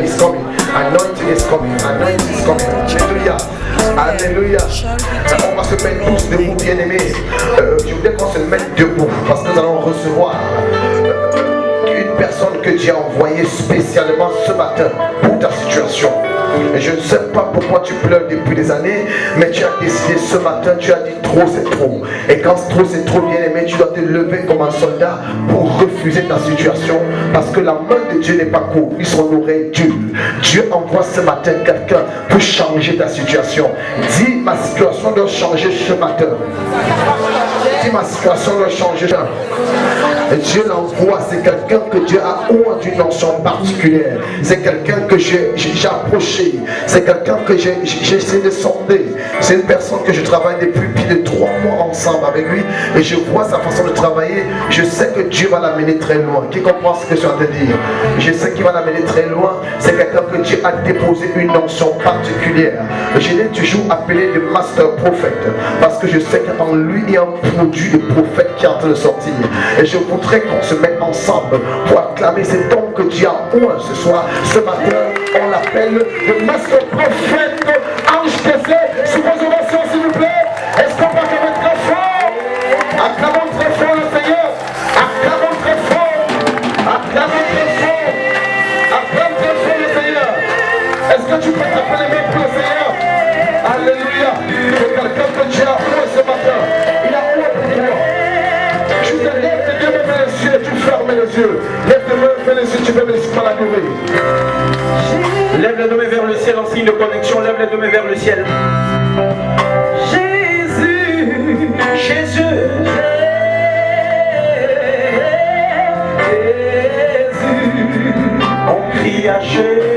is coming. Anointing is coming. Anointing is coming. Alléluia. Alléluia. On va se mettre tous debout, bien-aimés. Je voudrais qu'on se mette debout parce que nous allons recevoir une personne que Dieu a envoyée spécialement ce matin pour ta situation. Et je ne sais pas pourquoi tu pleures depuis des années, mais tu as décidé ce matin, tu as dit trop c'est trop. Et quand trop c'est trop, bien aimé, tu dois te lever comme un soldat pour refuser ta situation. Parce que la main de Dieu n'est pas courte, ni son oreille dure. Dieu envoie ce matin quelqu'un pour changer ta situation. Dis, ma situation doit changer ce matin. Dis, ma situation doit changer. Et Dieu l'envoie, c'est quelqu'un que Dieu a oint d'une notion particulière. C'est quelqu'un que j'ai approché. C'est quelqu'un que j'ai essayé de sonder. C'est une personne que je travaille depuis plus de 3 mois ensemble avec lui. Et je vois sa façon de travailler. Je sais que Dieu va l'amener très loin. Qui comprend ce que je suis en train de dire? Je sais qu'il va l'amener très loin. C'est quelqu'un que Dieu a déposé une notion particulière. Je l'ai toujours appelé le master prophète. Parce que je sais qu'en lui, il y a un produit de prophète qui est en train de sortir. Et je voudrais qu'on se mette ensemble pour acclamer cet homme que Dieu a oint ce soir. Ce matin, on l'appelle le master prophète Ange Kessé. Sous vos ovations, s'il vous plaît. Est-ce qu'on peut acclamer très fort? Acclamons très fort le Seigneur. Acclamons très fort. Acclamons très fort. Acclame très fort le Seigneur. Est-ce que tu peux taper les mains pour le Seigneur? Alléluia. C'est quelqu'un que Dieu a oint ce matin. Il a oint pour toi. Tu te lèves tes deux mains vers les cieux, tu fermes les yeux. Lève tes mains vers les cieux, tu fais les yeux par la durée. Lève les deux mains vers le ciel en signe de connexion. Lève les deux mains vers le ciel. Jésus, Jésus, Jésus. On crie à Jésus.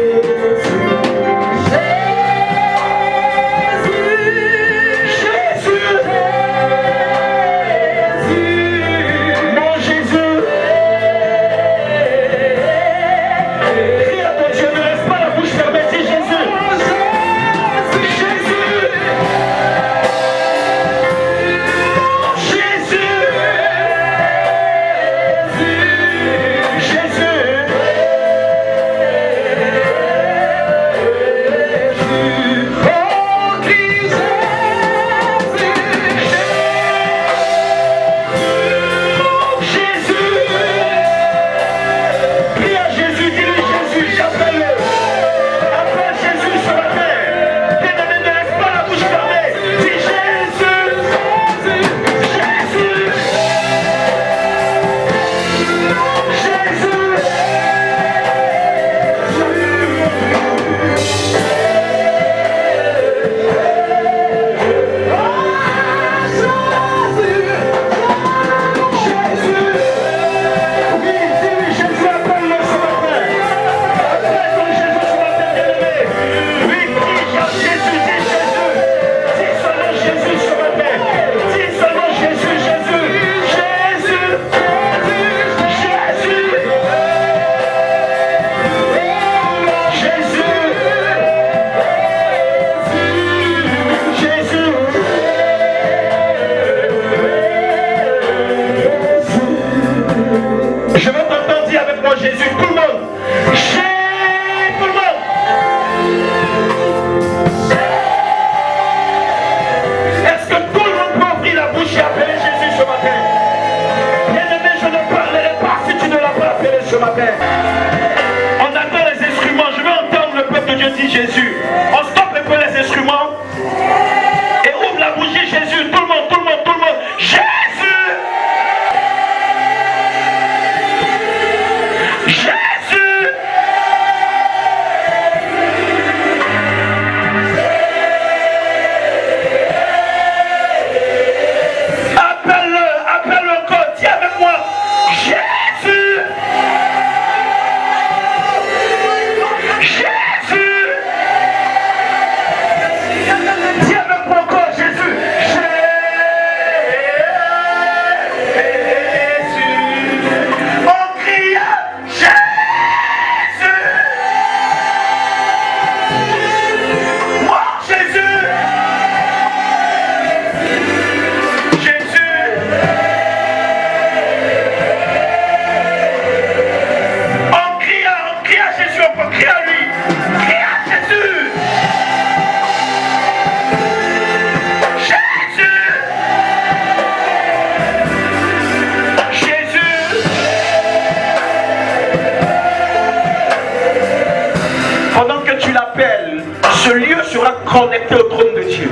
seras connecté au trône de Dieu.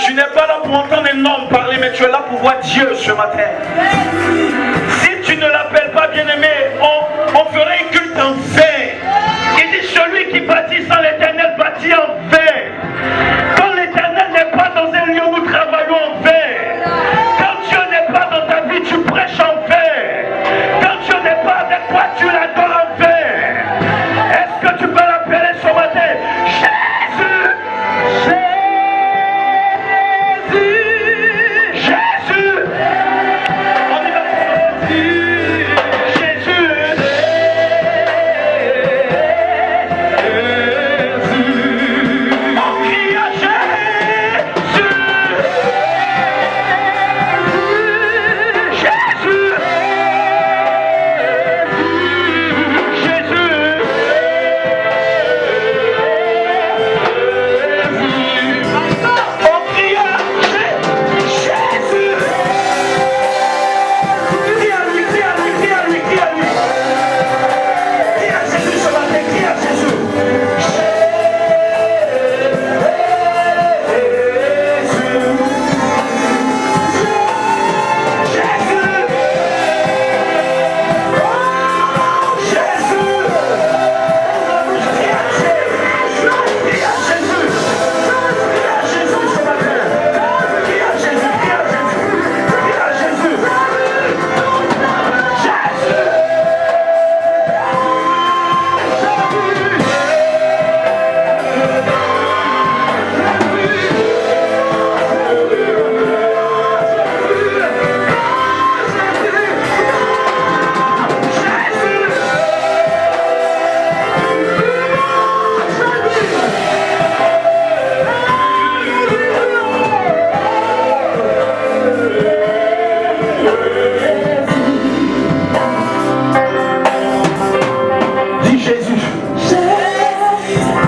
Tu n'es pas là pour entendre un homme parler, mais tu es là pour voir Dieu ce matin. Si tu ne l'appelles pas bien-aimé, on ferait un culte en vain. Il dit celui qui bâtit sans l'Éternel bâtit en vain. Quand l'Éternel n'est pas dans un lieu où nous travaillons en vain. Quand Dieu n'est pas dans ta vie, tu prêches en vain. Quand Dieu n'est pas avec toi, tu l'adores en vain. Est-ce que tu peux l'appeler ce matin? Jésus! Jésus! On y va. Jésus! On crie à Jésus! Jésus!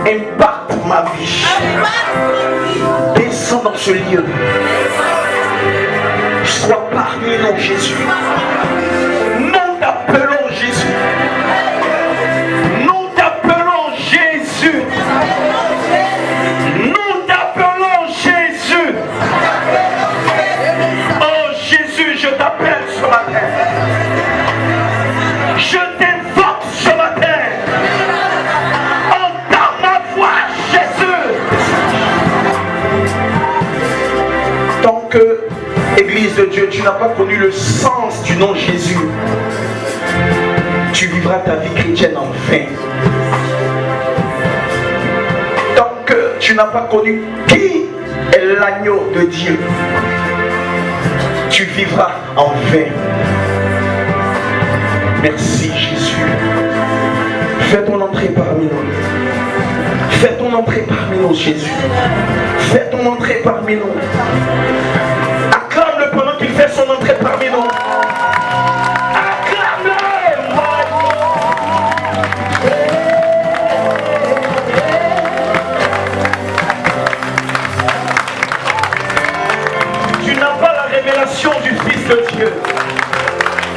Impacte ma vie. Descends dans ce lieu. Sois parmi nous, Jésus. Nous t'appelons Jésus. Nous t'appelons Jésus. Nous t'appelons Jésus. Oh Jésus, je t'appelle ce matin. Je t'invoque ce matin. Tant que, Église de Dieu, tu n'as pas connu le sens du nom Jésus, tu vivras ta vie chrétienne en vain. Tant que tu n'as pas connu qui est l'agneau de Dieu, tu vivras en vain. Merci Jésus. Fais ton entrée parmi nous. Fais ton entrée parmi nous, Jésus. Fais ton entrée parmi nous. Acclame-le pendant qu'il fait son entrée parmi nous. Acclame-le. Tu n'as pas la révélation du Fils de Dieu.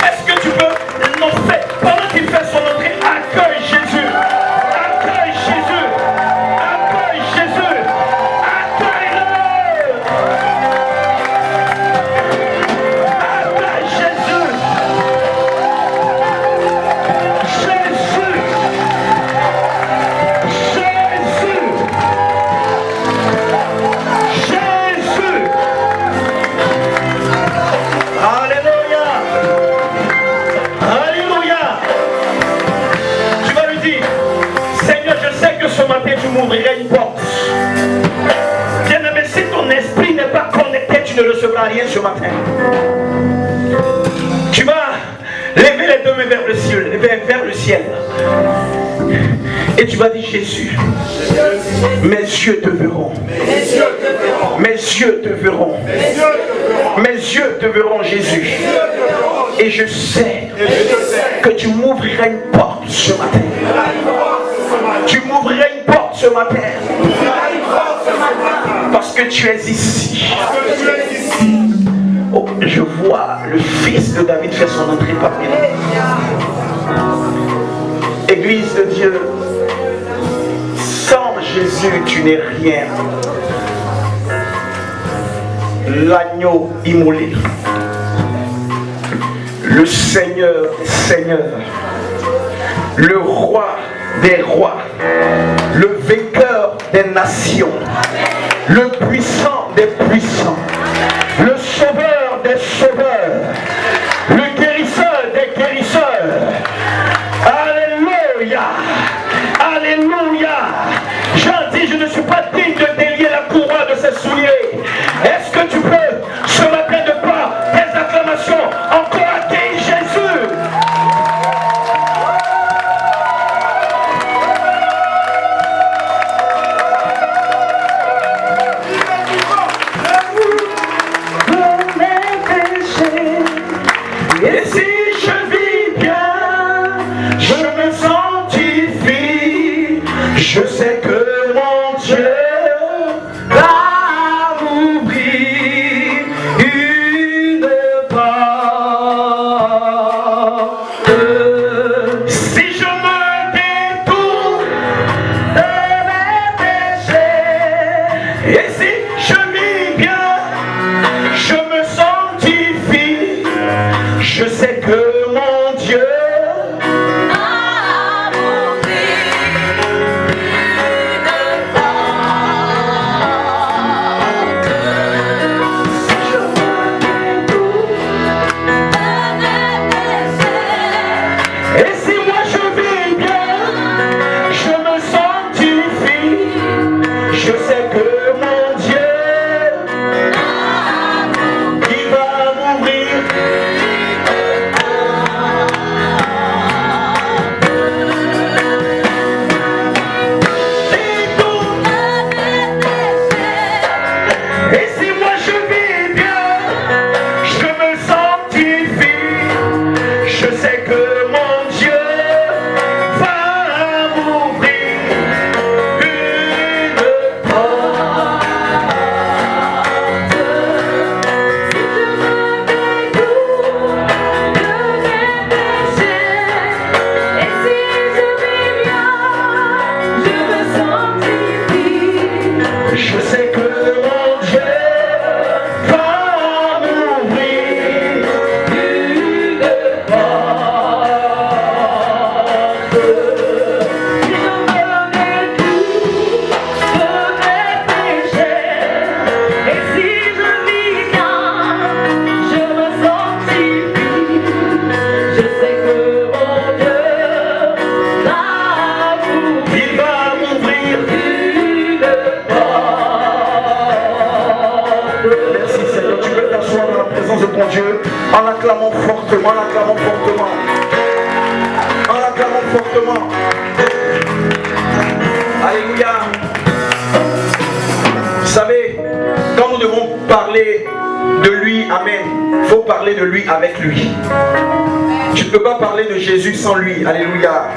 Est-ce que tu peux l'annoncer pendant qu'il fait son entrée? Accueille Jésus. Accueille Jésus. Accueille Jésus. Accueille-le. Accueille Jésus. Jésus. Jésus. Jésus. Alléluia. Alléluia. Tu vas lui dire, Seigneur, je sais que ce matin tu m'ouvriras une porte. Bien-aimé, si ton esprit n'est pas connecté, tu ne recevras rien ce matin. Tu vas lever les deux mains vers le ciel, vers le ciel. Et tu vas dire, Jésus, mes yeux te verront. Mes yeux te verront. Mes yeux te verront, Jésus. Et je sais que tu m'ouvriras une porte ce matin. Tu m'ouvriras une porte ce matin. Parce que tu es ici. Oh, je vois le fils de David faire son entrée parmi nous. Église de Dieu, sans Jésus, tu n'es rien. L'agneau immolé. Le Seigneur des seigneurs. Le roi des rois. Le vainqueur des nations. Le puissant des puissants. Le sauveur des sauveurs. Le guérisseur des guérisseurs. Alléluia. Alléluia. Jean dit, je ne suis pas digne de délier la couronne de ses souliers. Est-ce que tu peux, ce matin de par tes acclamations, encore accueillir Jésus? Et si je vis bien, je me sanctifie. Je sais que mon Dieu va m'ouvrir une porte. Si je me détourne de mes péchés, et si je vis bien, je me sanctifie. Je sais que mon Dieu en l'acclamant fortement, en l'acclamant fortement, en l'acclamant fortement. Alléluia. Vous savez, quand nous devons parler de lui, amen, il faut parler de lui avec lui. Tu ne peux pas parler de Jésus sans lui. Alléluia.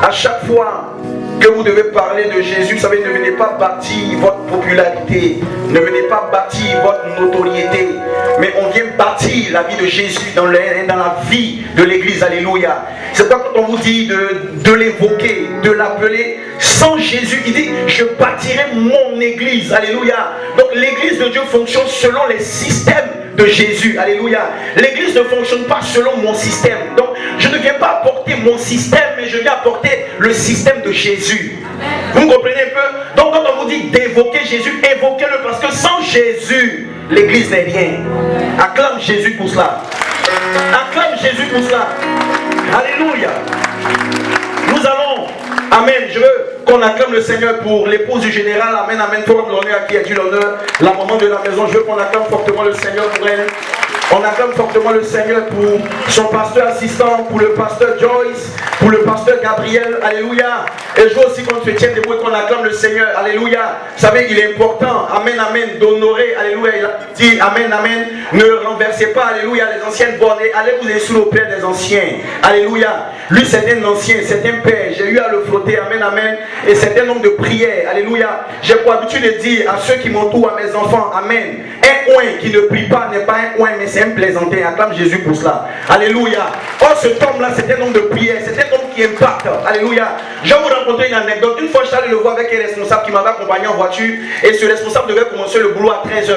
À chaque fois que vous devez parler de Jésus, vous savez, ne venez pas bâtir votre popularité, ne venez pas bâtir votre notoriété, mais on vient bâtir la vie de Jésus dans la vie de l'église. Alléluia. C'est pourquoi quand on vous dit de l'évoquer, de l'appeler, sans Jésus, il dit, je bâtirai mon église. Alléluia. Donc l'église de Dieu fonctionne selon les systèmes de Jésus. Alléluia. L'église ne fonctionne pas selon mon système. Donc je ne viens pas apporter mon système, mais je viens apporter le système de Jésus. Vous me comprenez un peu? Donc quand on vous dit d'évoquer Jésus, évoquez-le, parce que sans Jésus, l'église n'est rien. Acclame Jésus pour cela. Acclame Jésus pour cela. Alléluia. Nous allons, amen, je veux qu'on acclame le Seigneur pour l'épouse du général. Amen, amen. Pour l'honneur à qui a dû l'honneur. La maman de la maison, je veux qu'on acclame fortement le Seigneur pour elle. On acclame fortement le Seigneur pour son pasteur assistant, pour le pasteur Joyce, pour le pasteur Gabriel. Alléluia. Et je veux aussi qu'on se tienne debout et qu'on acclame le Seigneur. Alléluia. Vous savez, il est important, amen, amen, d'honorer. Alléluia. Il a dit, amen, amen. Ne renversez pas, alléluia, les anciennes bornes. Allez vous aider sous le père des anciens. Alléluia. Lui, c'est un ancien, c'est un père. J'ai eu à le flotter, amen, amen. Et c'est un homme de prière. Alléluia. J'ai pour habitude de dire à ceux qui m'entourent, à mes enfants, amen. Un oin qui ne prie pas n'est pas un oin, mais c'est un plaisantin. Acclame Jésus pour cela. Alléluia. Oh, cet homme-là, c'est un homme de prière. C'est homme qui impacte. Alléluia. Je vais vous raconter une anecdote. Une fois, je suis allé le voir avec un responsable qui m'avait accompagné en voiture. Et ce responsable devait commencer le boulot à 13h.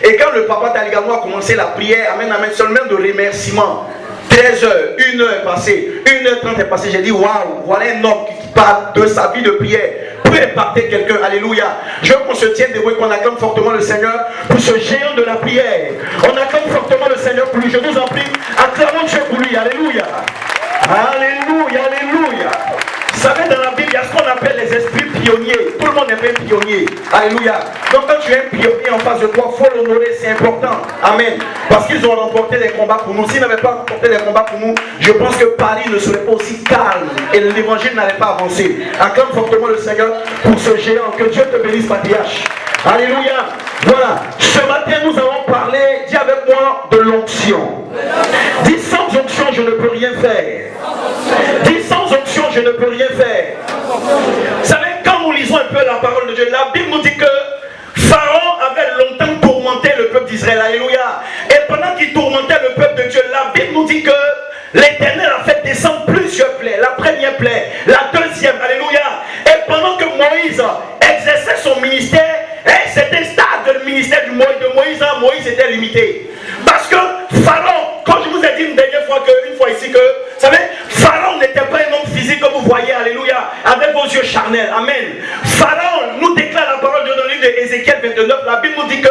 Et quand le papa Taligamo a commencé la prière, amen, amen, seulement de remerciements. 13h, 1h est passée, 1h30 est passée. J'ai dit, waouh, voilà un homme qui parle de sa vie de prière. Peut impacter quelqu'un, alléluia. Je veux qu'on se tienne debout et qu'on acclame fortement le Seigneur pour ce géant de la prière. On acclame fortement le Seigneur pour lui. Je vous en prie, acclamons Dieu pour lui, alléluia. Alléluia, alléluia. Vous savez, dans la Bible, il y a ce qu'on appelle les esprits pionniers. Tout le monde est un pionnier. Alléluia. Donc quand tu es un pionnier en face de toi, il faut l'honorer, c'est important. Amen. Parce qu'ils ont remporté des combats pour nous. S'ils n'avaient pas remporté des combats pour nous, je pense que Paris ne serait pas aussi calme et l'évangile n'allait pas avancer. Acclame fortement le Seigneur pour ce géant. Que Dieu te bénisse, patriarche. Alléluia. Voilà. Ce matin, nous allons parler, dis avec moi, de l'onction. Dis sans onction, je ne peux rien faire. Dis sans onction, je ne peux rien faire. Vous savez, quand nous lisons un peu la parole de Dieu, la Bible nous dit que Pharaon avait longtemps tourmenté le peuple d'Israël. Alléluia. Et pendant qu'il tourmentait le peuple de Dieu, la Bible nous dit que l'Éternel a fait descendre plusieurs plaies. La première plaie, la deuxième, alléluia. Et pendant que Moïse exerçait son ministère, c'était stade le ministère de Moïse, Moïse était limité. Parce que Pharaon, quand je vous ai dit une dernière fois, une fois ici, que, vous savez, Pharaon n'était pas un homme physique comme vous voyez, alléluia, avec vos yeux charnels, amen. Pharaon nous déclare la parole de dans le livre d'Ézéchiel 29, la Bible nous dit que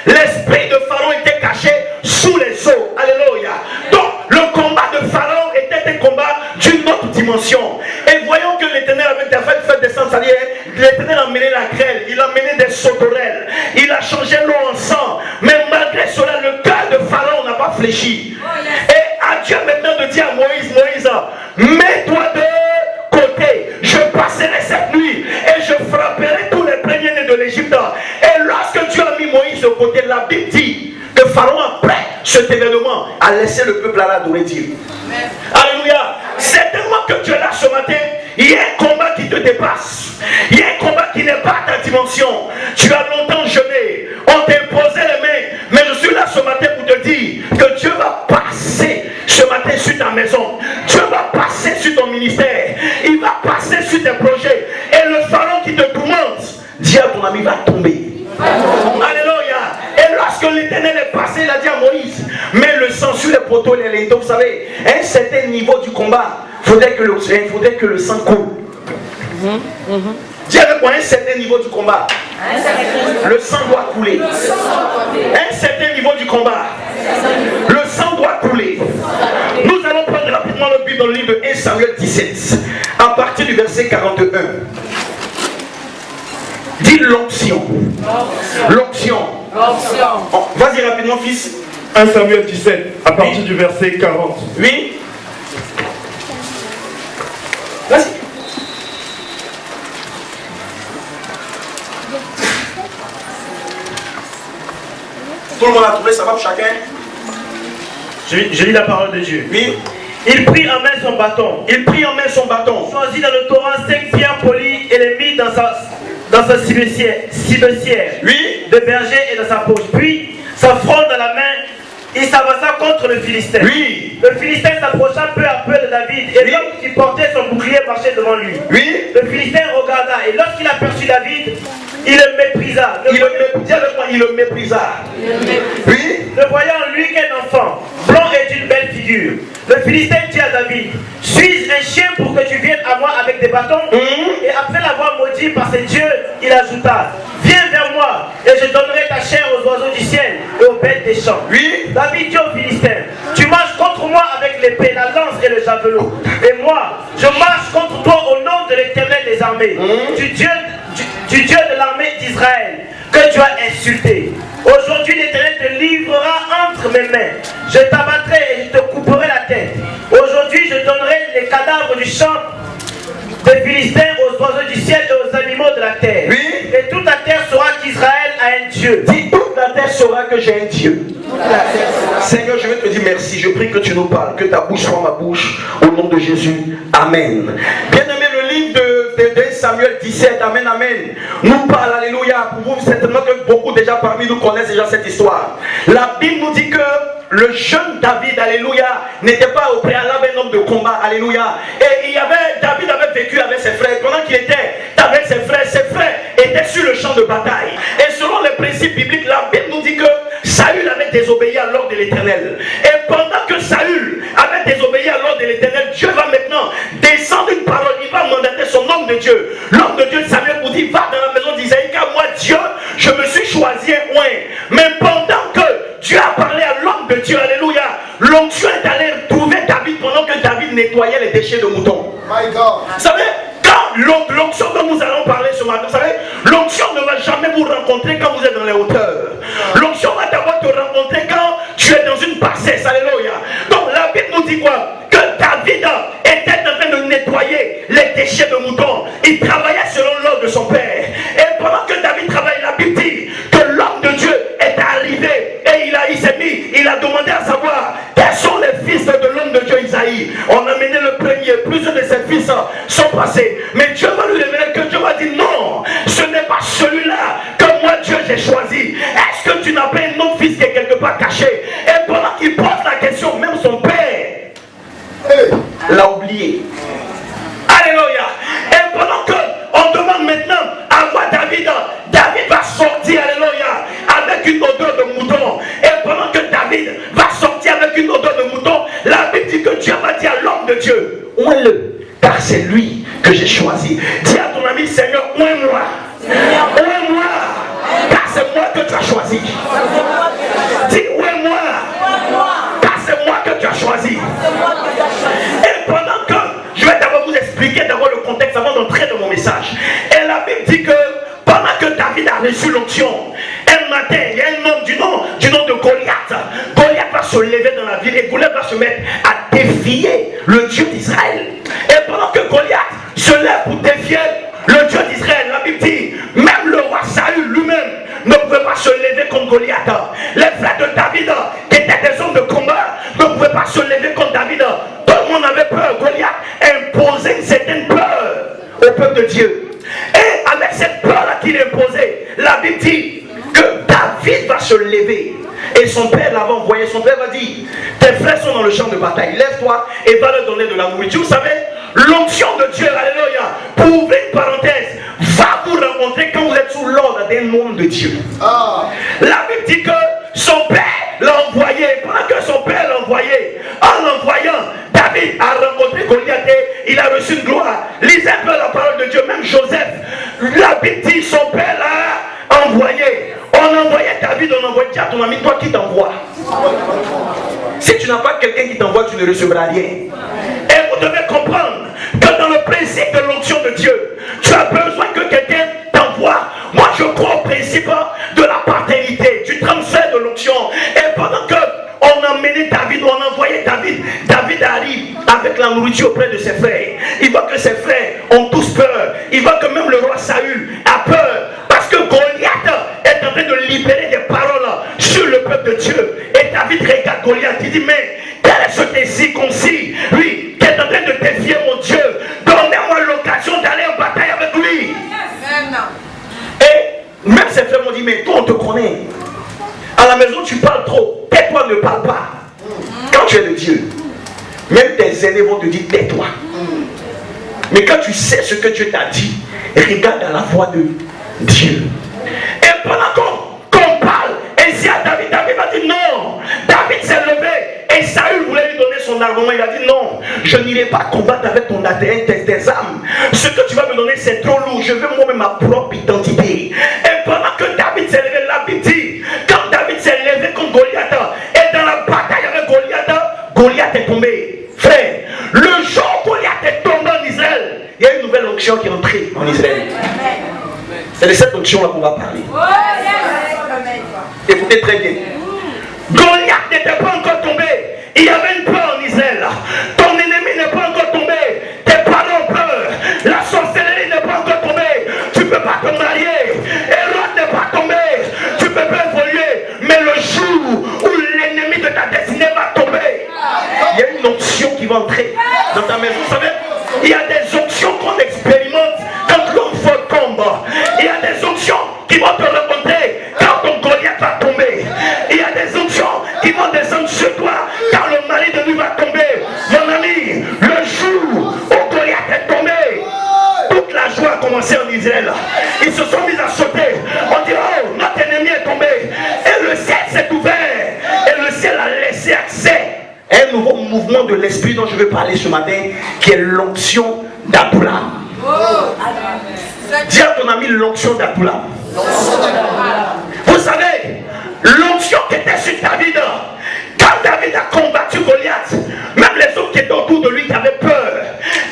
l'esprit de Pharaon était caché sous les eaux, alléluia. Donc, le combat de Pharaon était un combat d'une autre dimension. Et voyons que l'Éternel avait fait descendre sa lière. L'Éternel a mené la grêle, il a mené des sauterelles, il a changé l'eau en sang. Mais malgré cela, le cœur de Pharaon n'a pas fléchi. Et à Dieu maintenant de dire à Moïse, Moïse, mets-toi de côté, je passerai cette nuit et je frapperai tous les premiers-nés de l'Égypte. Et lorsque Dieu a mis Moïse de côté, la Bible dit que Pharaon, après cet événement, a laissé le peuple là adorer Dieu. Alléluia. Certainement que tu es là ce matin, il y a un combat qui te dépasse. Il y a un combat qui n'est pas à ta dimension. Tu as longtemps jeûné, on t'a imposé les mains, mais je suis là ce matin pour te dire que Dieu va passer ce matin sur ta maison. Dieu va passer sur ton ministère. Il va passer sur tes projets. Et le pharaon qui te tourmente, dis à ton ami, va tomber. Alléluia. Et lorsque l'Éternel est passé, il a dit à Moïse, mets le sang sur les poteaux et les linteaux. Vous savez, à un certain niveau du combat, il faudrait que le sang coule. Dis avec moi, à un certain niveau du combat, le sang doit couler. À un certain niveau du combat, le sang doit couler. Nous allons prendre rapidement le but dans le livre de 1 Samuel 17, à partir du verset 41. Dis l'onction. L'onction. Oh, vas-y rapidement, fils. 1 Samuel 17, à partir du verset 40. Oui. Vas-y. Tout le monde a trouvé, ça va pour chacun. Je lis la parole de Dieu. Oui. Il prit en main son bâton. Il prit en main son bâton. Choisit dans le torrent 5 pierres polies et les mit dans sa cibecière, Oui. de berger et dans sa poche. Puis, sa fronde dans la main, il s'avança contre le Philistin. Oui. Le Philistin s'approcha peu à peu de David et l'homme qui portait son bouclier marchait devant lui. Oui. Le Philistin regarda et lorsqu'il aperçut David, il le méprisa. Il le méprisa. Oui. Ne voyant en lui qu'un enfant, blanc et d'une belle figure. Le Philistin dit à David, suis-je un chien pour que tu viennes à moi avec des bâtons? Et après l'avoir maudit par ses dieux, il ajouta, viens vers moi et je donnerai ta chair aux oiseaux du ciel et aux bêtes des champs. Oui. David dit au Philistin, tu marches contre moi avec l'épée, la lance et le javelot. Et moi, je marche contre toi au nom de l'Éternel des armées, du Dieu de l'armée d'Israël, que tu as insulté. Aujourd'hui, l'Éternel te livrera entre mes mains. Je t'abattrai et je te couperai la tête. Aujourd'hui, je donnerai les cadavres du champ des Philistins aux oiseaux du ciel et aux animaux de la terre. Oui. Et toute la terre saura qu'Israël a un Dieu. Dis, toute la terre saura que j'ai un Dieu. Seigneur, je vais te dire merci. Je prie que tu nous parles, que ta bouche soit ma bouche. Au nom de Jésus. Amen. Bien-aimé, le livre de 1 Samuel 17, amen, amen, nous parle, alléluia. Pour vous, certainement que beaucoup déjà parmi nous connaissent déjà cette histoire. La Bible nous dit que le jeune David, alléluia, n'était pas au préalable un homme de combat, alléluia. Et David avait vécu avec ses frères. Pendant qu'il était avec ses frères étaient sur le champ de bataille. Et selon les principes bibliques, la Bible nous dit que Saül avait désobéi à l'ordre de l'Éternel. Et pendant que Saül avait désobéi à l'ordre de l'Éternel, Dieu va maintenant descendre une parole. Il va mandater son homme de Dieu. L'homme de Dieu, Samuel, vous dit, va dans la maison d'Isaïe, car moi, Dieu, je me suis choisi un oint. Mais pendant que Dieu a parlé à l'homme de Dieu, alléluia, l'onction est allée trouver David pendant que David nettoyait les déchets de moutons. Vous savez, quand l'onction dont nous allons parler ce matin, vous savez, l'onction ne va jamais vous rencontrer quand vous êtes dans les hauteurs. L'onction va d'abord te rencontrer quand tu es dans une bassesse, alléluia. Donc la Bible nous dit quoi? Que David était en train de nettoyer les déchets de moutons. Il travaillait selon l'ordre de son père. Et pendant que David travaillait, la Bible dit que l'homme de Dieu est arrivé et il a demandé à savoir quels sont les fils de l'homme de Dieu Isaïe. On a mené le premier, plusieurs de ses fils sont passés. Mais Dieu va lui révéler que Dieu va dire non, ce n'est pas celui-là que moi Dieu j'ai choisi. Est-ce que tu n'as pas un autre fils qui est quelque part caché? Et pendant qu'il pose la question, même son père l'a oublié. Alléluia. Et pendant qu'on demande maintenant à voir David va sortir, alléluia, avec une odeur de mouton. Et pendant que David va sortir avec une odeur de mouton, la Bible dit que Dieu va dire à l'homme de Dieu, oins-le, car c'est lui que j'ai choisi. Dis à ton ami, Seigneur, oins-moi. Oins-moi, car c'est moi que tu as choisi. Dis, oins-moi, car c'est moi que tu as choisi. Et pendant que je vais d'abord vous expliquer d'abord le contexte avant d'entrer dans mon message. Et la Bible dit que pendant que David a reçu l'onction, un matin, il y a un homme du nom de Goliath. Goliath va se lever dans la ville et Goliath va se mettre à défier le Dieu d'Israël. Et pendant que Goliath se lève pour défier le Dieu d'Israël, la Bible dit, même le roi Saül lui-même ne pouvait pas se lever contre Goliath. Les frères de David, qui étaient des hommes de combat, ne pouvaient pas se lever contre David. Tout le monde avait peur. Goliath imposait une certaine peur au peuple de Dieu. Et avec cette peur-là qu'il imposait, la Bible dit que David va se lever. Et son père l'avait envoyé. Son père va dire, tes frères sont dans le champ de bataille. Lève-toi et va leur donner de la nourriture. Vous savez, l'onction de Dieu, alléluia, pour ouvrir une parenthèse, va vous rencontrer quand vous êtes sous l'ordre d'un homme de Dieu. La Bible dit que son père l'a envoyé. Pendant que son père l'a envoyé, en l'envoyant, David a rencontré Goliath et il a reçu une gloire. Lisez un peu la parole de Dieu, même Joseph. La Bible dit son père l'a envoyé. On envoyait David, on envoyait à ton ami, toi qui t'envoie. Si tu n'as pas quelqu'un qui t'envoie, tu ne recevras rien. Et vous devez comprendre que dans le principe de l'onction de Dieu, tu as besoin que quelqu'un t'envoie. Moi je crois au principe de la paternité, du transfert de l'onction. Et pendant que on a mené David, on a envoyé David, David arrive avec la nourriture auprès de ses frères. Il voit que ses frères ont tous peur. Il voit que même le roi Saül a peur. Parce que Goliath est en train de libérer des paroles sur le peuple de Dieu. Et David regarde Goliath, il dit, mais quel est ce circoncis, lui, qui est en train de défier mon Dieu? Donnez-moi l'occasion d'aller en bataille avec lui. Et même ses frères m'ont dit, mais toi on te connaît. À la maison tu parles trop. Tais-toi, ne parle pas. Quand tu es de Dieu, même tes aînés vont te dire tais-toi. Mais quand tu sais ce que Dieu t'a dit, regarde à la voix de Dieu. Et pendant qu'on parle, ainsi à David, David va dire non. David s'est levé et Saül voulait lui donner son argument. Il a dit non, je n'irai pas combattre avec ton ADN, tes armes. Ce que tu vas me donner c'est trop lourd. Je veux moi-même ma propre identité. Et pendant que David s'est levé, la Bible dit, quand David s'est levé contre Goliath et dans la bataille avec Goliath, Goliath est tombé. Frère, le jour où Goliath est tombé en Israël, il y a une nouvelle onction qui est entrée en Israël. C'est de cette onction-là qu'on va parler. Écoutez très bien. Goliath n'était pas encore tombé. Il y avait une peur en Israël. Ton ennemi n'est pas encore tombé. Tes parents ont peur. La sorcellerie n'est pas encore tombée. Tu ne peux pas te marier. Hérode n'est pas tombé. Tu ne peux pas évoluer. Mais le jour où l'ennemi de ta destinée va tomber, il y a une onction qui va entrer dans ta maison. Vous savez, il y a des onctions qu'on expérimente quand l'homme fort tombe. Il y a des onctions qui vont te rencontrer quand ton Goliath va tomber. Il y a des onctions qui vont descendre sur nouveau mouvement de l'esprit dont je veux parler ce matin, qui est l'onction d'Adullam. Dis à ton ami l'onction d'Adullam. Vous savez, l'onction qui était sur David, quand David a combattu Goliath, même les autres qui étaient autour de lui qui avaient peur,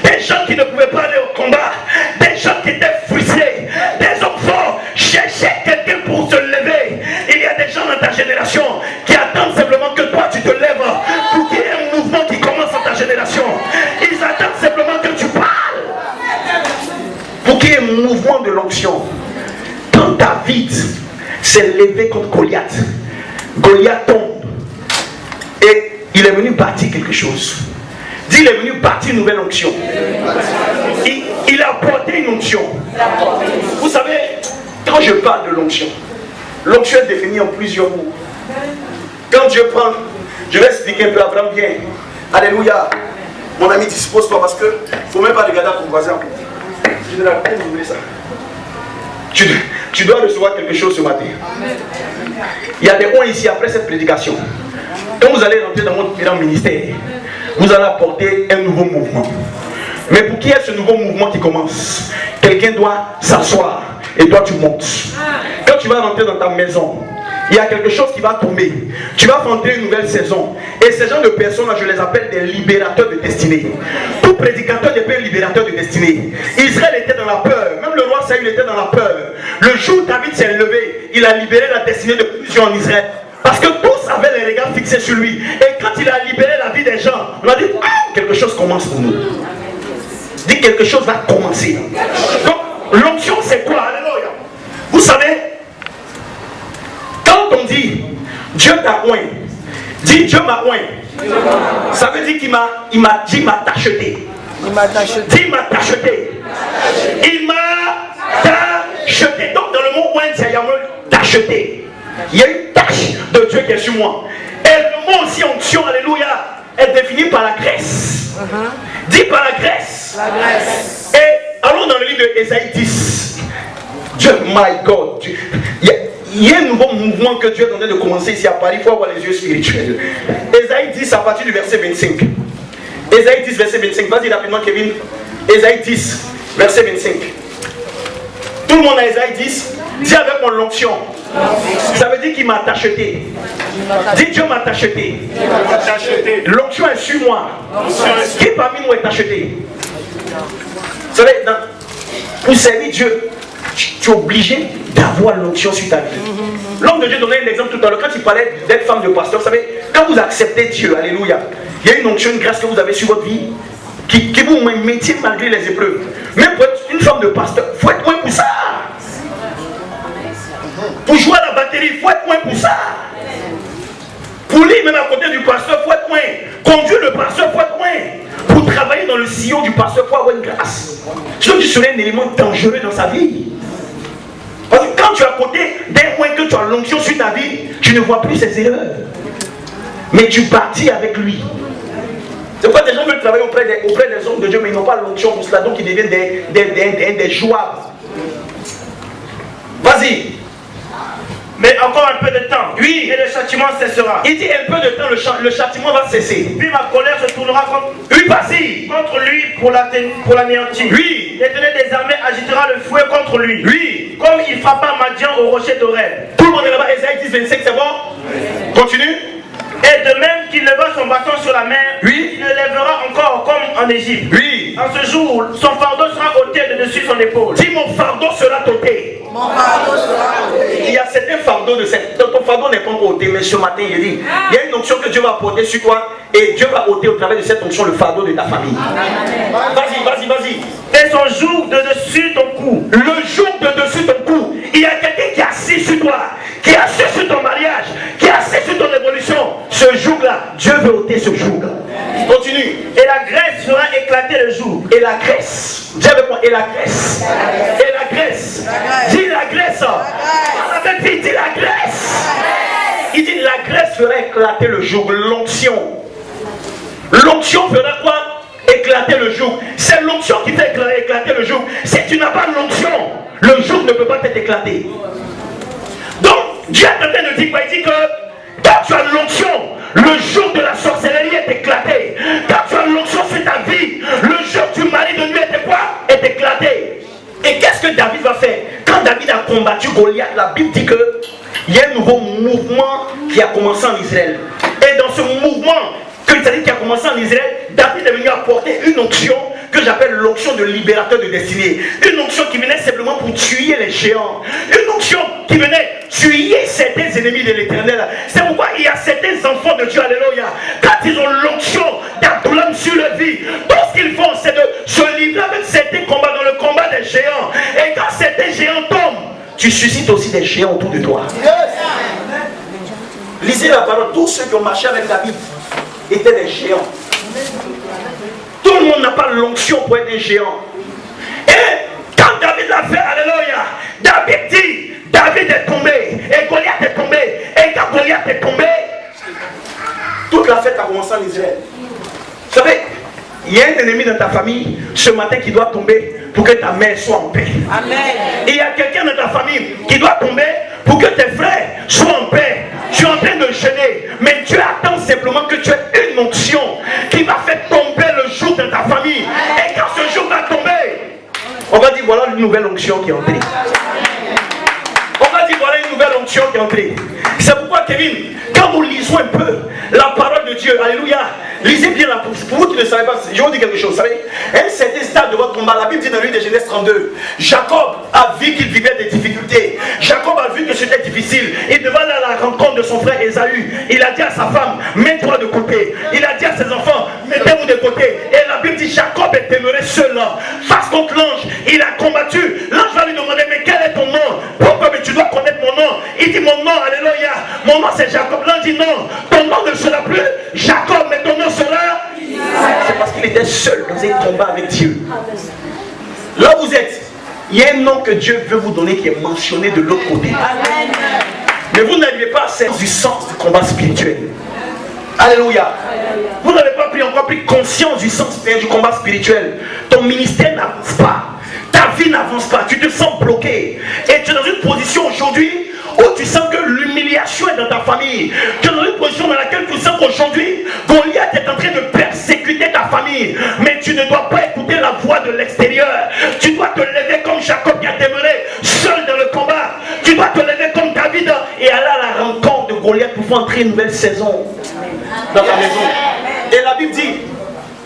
des gens qui ne pouvaient pas aller au combat, des gens qui étaient frustrés, des hommes forts cherchaient quelqu'un pour se lever. Il y a des gens dans ta génération qui attendent simplement que toi tu te lèves pour qu'il y ait un mouvement qui commence dans ta génération. Ils attendent simplement que tu parles pour qu'il y ait un mouvement de l'onction. Quand David s'est levé contre Goliath, Goliath tombe et il est venu bâtir quelque chose. Dis, il est venu bâtir une nouvelle onction. Il a apporté une onction. Vous savez, quand je parle de l'onction, l'onction est définie en plusieurs mots. Quand Dieu prend, je vais expliquer un peu, Abraham vient. Alléluia. Mon ami, dispose-toi parce que il ne faut même pas regarder à ton voisin. Je te raconte, vous voulez ça. Tu dois recevoir quelque chose ce matin. Il y a des points ici après cette prédication. Quand vous allez rentrer dans votre grand ministère, vous allez apporter un nouveau mouvement. Mais pour qu'il y ait ce nouveau mouvement qui commence, quelqu'un doit s'asseoir et toi tu montes. Quand tu vas rentrer dans ta maison, il y a quelque chose qui va tomber. Tu vas rentrer une nouvelle saison. Et ces gens de personnes-là, je les appelle des libérateurs de destinée. Tout prédicateur n'est pas un libérateur de destinée. Israël était dans la peur. Même le roi Saül était dans la peur. Le jour où David s'est levé, il a libéré la destinée de plusieurs en Israël. Parce que tous avaient les regards fixés sur lui. Et quand il a libéré la vie des gens, on a dit, quelque chose commence pour nous. Dis, quelque chose va commencer. Donc, l'onction c'est quoi? Alléluia. Vous savez, quand on dit Dieu t'a oint, dis Dieu m'a oint, ça veut dire qu'il m'a tacheté. Il m'a tacheté. Dis il m'a tacheté. Il m'a tacheté. Donc dans le mot oint, il y a un mot tacheté. Il y a une tache de Dieu qui est sur moi. Et le mot aussi onction, alléluia, est défini par la graisse. Dis par la graisse. La graisse. Et allons dans le livre de Ésaïe 10. Dieu, my God. Il y a un nouveau mouvement que Dieu est en train de commencer ici à Paris. Il faut avoir les yeux spirituels. Ésaïe 10 à partir du verset 25. Ésaïe 10 verset 25. Vas-y rapidement Kevin. Ésaïe 10 verset 25. Tout le monde a Ésaïe 10. Dis avec mon l'onction. Ça veut dire qu'il m'a tacheté. Dis Dieu m'a tacheté. L'onction est sur moi. Qui parmi nous est tacheté? Vous savez, pour servir Dieu, tu es obligé d'avoir l'onction sur ta vie. L'homme de Dieu donnait un exemple tout à l'heure. Quand il parlait d'être femme de pasteur, vous savez, quand vous acceptez Dieu, alléluia, il y a une onction, une grâce que vous avez sur votre vie qui vous maintient malgré les épreuves. Même pour être une femme de pasteur, il faut être loin pour ça. Pour jouer à la batterie, il faut être loin pour ça. Pour lire même à côté du pasteur, il faut être loin. Conduire le pasteur, il faut être loin. Pour travailler dans le sillon du pasteur, il faut avoir une grâce. Sinon, tu serais un élément dangereux dans sa vie. Parce que quand tu es à côté d'un point que tu as l'onction sur ta vie, tu ne vois plus ses erreurs. Mais tu bâtis avec lui. C'est pourquoi des gens veulent travailler auprès des hommes de Dieu, mais ils n'ont pas l'onction pour cela, donc ils deviennent des joueurs. Vas-y. Mais encore un peu de temps. Oui. Et le châtiment cessera. Il dit un peu de temps, le châtiment va cesser. Puis ma colère se tournera contre lui pour l'anéantir. Oui. L'Éternel des armées agitera le fouet contre lui. Oui. Comme il frappa Madian au rocher d'Oreb. Tout le monde est là-bas, Ésaïe 10, 25, c'est bon? Oui. Continue. Et de même qu'il leva son bâton sur la mer, oui. Il le lèvera encore comme en Égypte. Oui. En ce jour, son fardeau sera ôté de dessus son épaule. Dis mon fardeau sera ôté. Mon fardeau sera ôté. Il y a certains fardeaux de cette. Ton fardeau n'est pas ôté, mais ce matin, il dit, il y a une onction que Dieu va apporter sur toi et Dieu va ôter au travers de cette onction le fardeau de ta famille. Vas-y. Et son joug de dessus ton cou. Le joug de dessus ton cou. Il y a quelqu'un qui est assis sur toi, qui est assis sur ton mariage, qui est assis sur ton évolution. Ce joug-là, Dieu veut ôter ce joug. Continue. Et la graisse fera éclater le joug. Et la graisse. Dis avec moi, et la graisse. Et la graisse. Dis la graisse. Dis la graisse. Il dit la graisse fera éclater le joug. L'onction. L'onction fera quoi? Éclater le joug. C'est l'onction qui fait éclater le joug. Si tu n'as pas l'onction, le joug ne peut pas t'être éclaté. Donc, Dieu est en train de dire quoi? Il dit que quand tu as l'onction, le joug de la sorcellerie est éclaté. sur Goliath, la Bible dit qu'il y a un nouveau mouvement qui a commencé en Israël. Et dans ce mouvement qui a commencé en Israël, David est venu apporter une onction que j'appelle l'onction de libérateur de destinée. Une onction qui venait simplement pour tuer les géants. Une onction qui venait tuer certains ennemis de l'Éternel. C'est pourquoi il y a certains enfants de Dieu, alléluia, quand ils ont l'onction d'Abdoulam sur leur vie, tout ce qu'ils font, c'est de se livrer avec certains combats dans le combat des géants. Et quand certains géants tombent, tu suscites aussi des géants autour de toi. Lisez la parole, tous ceux qui ont marché avec David étaient des géants. Tout le monde n'a pas l'onction pour être un géant. Et quand David l'a fait, alléluia, David dit, David est tombé, et Goliath est tombé. Et quand Goliath est tombé, toute la fête a commencé en Israël. Vous savez, il y a un ennemi dans ta famille ce matin qui doit tomber pour que ta mère soit en paix. Amen. Et il y a quelqu'un dans ta famille qui doit tomber pour que tes frères soient en paix. Tu es en train de jeûner, mais Dieu attend simplement que tu aies une onction qui va faire tomber le jour de ta famille. Et quand ce jour va tomber, on va dire voilà une nouvelle onction qui est entrée. On va dire voilà une nouvelle onction qui est entrée. C'est pourquoi Kevin, quand nous lisons un peu la parole de Dieu, alléluia, lisez bien la pour vous qui ne savez pas, je vais vous dire quelque chose, vous savez, un certain stade de votre combat, la Bible dit dans le livre de Genèse 32, Jacob a vu qu'il vivait des difficultés. Jacob a vu que c'était difficile. Il devait aller à la rencontre de son frère Ésaü. Il a dit à sa femme, mets-toi de côté. Il a dit à ses enfants, mettez-vous de côté. Et la Bible dit, Jacob est demeuré seul là, face contre l'ange. Il a combattu. L'ange va lui demander, mais quel est ton nom? Pourquoi? Mais tu dois connaître mon nom. Il dit, mon nom, alléluia, mon nom c'est Jacob. L'ange dit, non, ton nom ne sera plus Jacob, mais ton nom sera... C'est parce qu'il était seul dans un combat avec Dieu. Là où vous êtes, il y a un nom que Dieu veut vous donner qui est mentionné de l'autre côté. Amen. Mais vous n'arrivez pas à saisir du sens du combat spirituel. Alléluia. Vous n'avez pas encore pris conscience du sens du combat spirituel. Ton ministère n'avance pas. Ta vie n'avance pas. Tu te sens bloqué. Et tu es dans une position aujourd'hui où tu sens que l'humiliation est dans ta famille. Tu es dans une position dans laquelle tu sens qu'aujourd'hui, Goliath est en train de persécuter ta famille. Mais tu ne dois pas écouter la voix de l'extérieur. Tu dois te lever comme Jacob qui a demeuré seul dans le combat. Tu dois te lever comme David et aller à la rencontre de Goliath pour entrer une nouvelle saison dans ta maison. Et la Bible dit,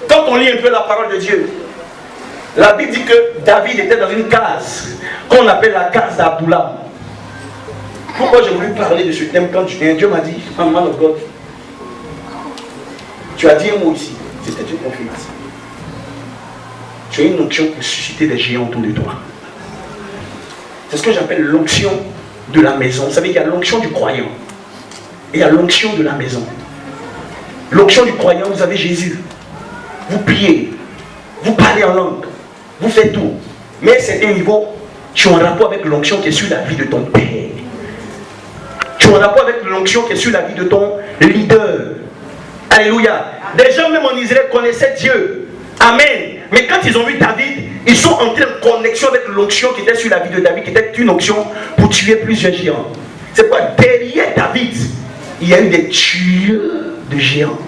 quand on lit un peu la parole de Dieu, la Bible dit que David était dans une case qu'on appelle la case d'Abdoulam. Pourquoi j'ai voulu parler de ce thème quand Dieu m'a dit, man of God, tu as dit un mot ici, c'était une conférence. Tu as une onction pour susciter des géants autour de toi. C'est ce que j'appelle l'onction de la maison. Vous savez, il y a l'onction du croyant et il y a l'onction de la maison. L'onction du croyant, vous avez Jésus. Vous priez, vous parlez en langue, vous faites tout. Mais c'est un niveau, tu es en rapport avec l'onction qui est sur la vie de ton Père. Tu es en rapport avec l'onction qui est sur la vie de ton leader. Alléluia. Des gens même en Israël connaissaient Dieu. Amen. Mais quand ils ont vu David, ils sont entrés en connexion avec l'onction qui était sur la vie de David, qui était une onction pour tuer plusieurs géants. C'est quoi? Derrière David, il y a eu des tueurs de géants.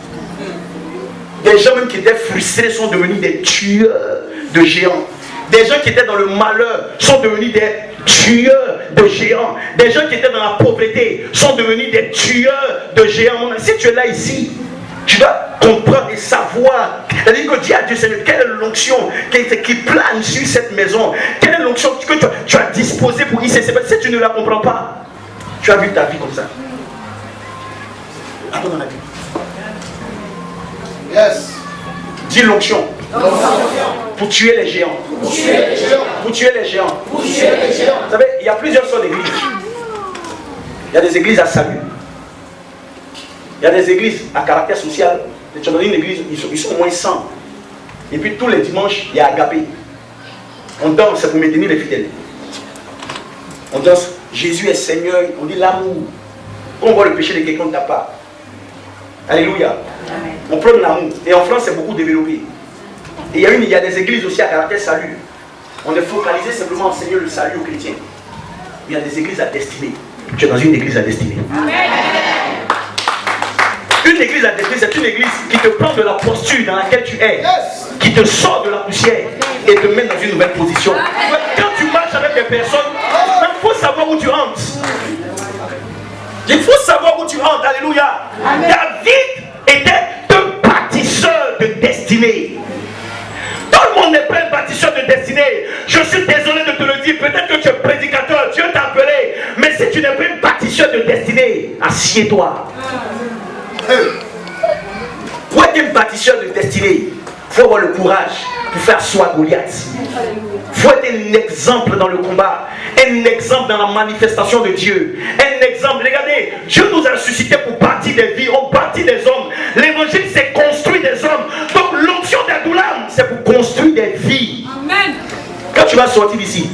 Des gens même qui étaient frustrés sont devenus des tueurs de géants. Des gens qui étaient dans le malheur sont devenus des tueurs de géants. Des gens qui étaient dans la pauvreté sont devenus des tueurs de géants. Si tu es là ici, tu dois comprendre et savoir. C'est-à-dire que dis à Dieu, Seigneur, quelle est l'onction qui plane sur cette maison? Quelle est l'onction que tu as disposée pour y cesser? Si tu ne la comprends pas, tu as vu ta vie comme ça. Attends dans la vie. Yes. Dis l'onction. Pour tuer les géants. Pour tuer les géants. Pour tuer les géants. Pour tuer les géants. Vous savez, il y a plusieurs sortes d'églises. Il y a des églises à salut. Il y a des églises à caractère social. Tu as dans une église, ils sont au moins 100. Et puis tous les dimanches, il y a Agapé. On danse pour maintenir les fidèles. On danse, Jésus est Seigneur, on dit l'amour. On voit le péché de quelqu'un de ta part. Alléluia. Amen. On prône l'amour. Et en France, c'est beaucoup développé. Et il y a des églises aussi à caractère salut. On est focalisé simplement à enseigner le salut aux chrétiens. Il y a des églises à destinée. Tu es dans une église à destinée. Amen. Une église à destinée, c'est une église qui te prend de la posture dans laquelle tu es, qui te sort de la poussière et te met dans une nouvelle position. Quand tu marches avec des personnes, il faut savoir où tu es. Il faut savoir où tu entres. Alléluia. Amen. David était un bâtisseur de destinée. Tout le monde n'est pas un bâtisseur de destinée. Je suis désolé de te le dire. Peut-être que tu es prédicateur, Dieu t'a appelé. Mais si tu n'es pas un bâtisseur de destinée, assieds-toi. Pour être un bâtisseur de destinée, il faut avoir le courage pour faire soi Goliath. Il faut être un exemple dans le combat, un exemple dans la manifestation de Dieu, un exemple. Regardez, Dieu nous a suscité pour bâtir des vies, on bâtit des hommes. L'évangile, c'est construire des hommes. Donc l'onction d'Adoulam, c'est pour construire des vies. Amen. Quand tu vas sortir d'ici,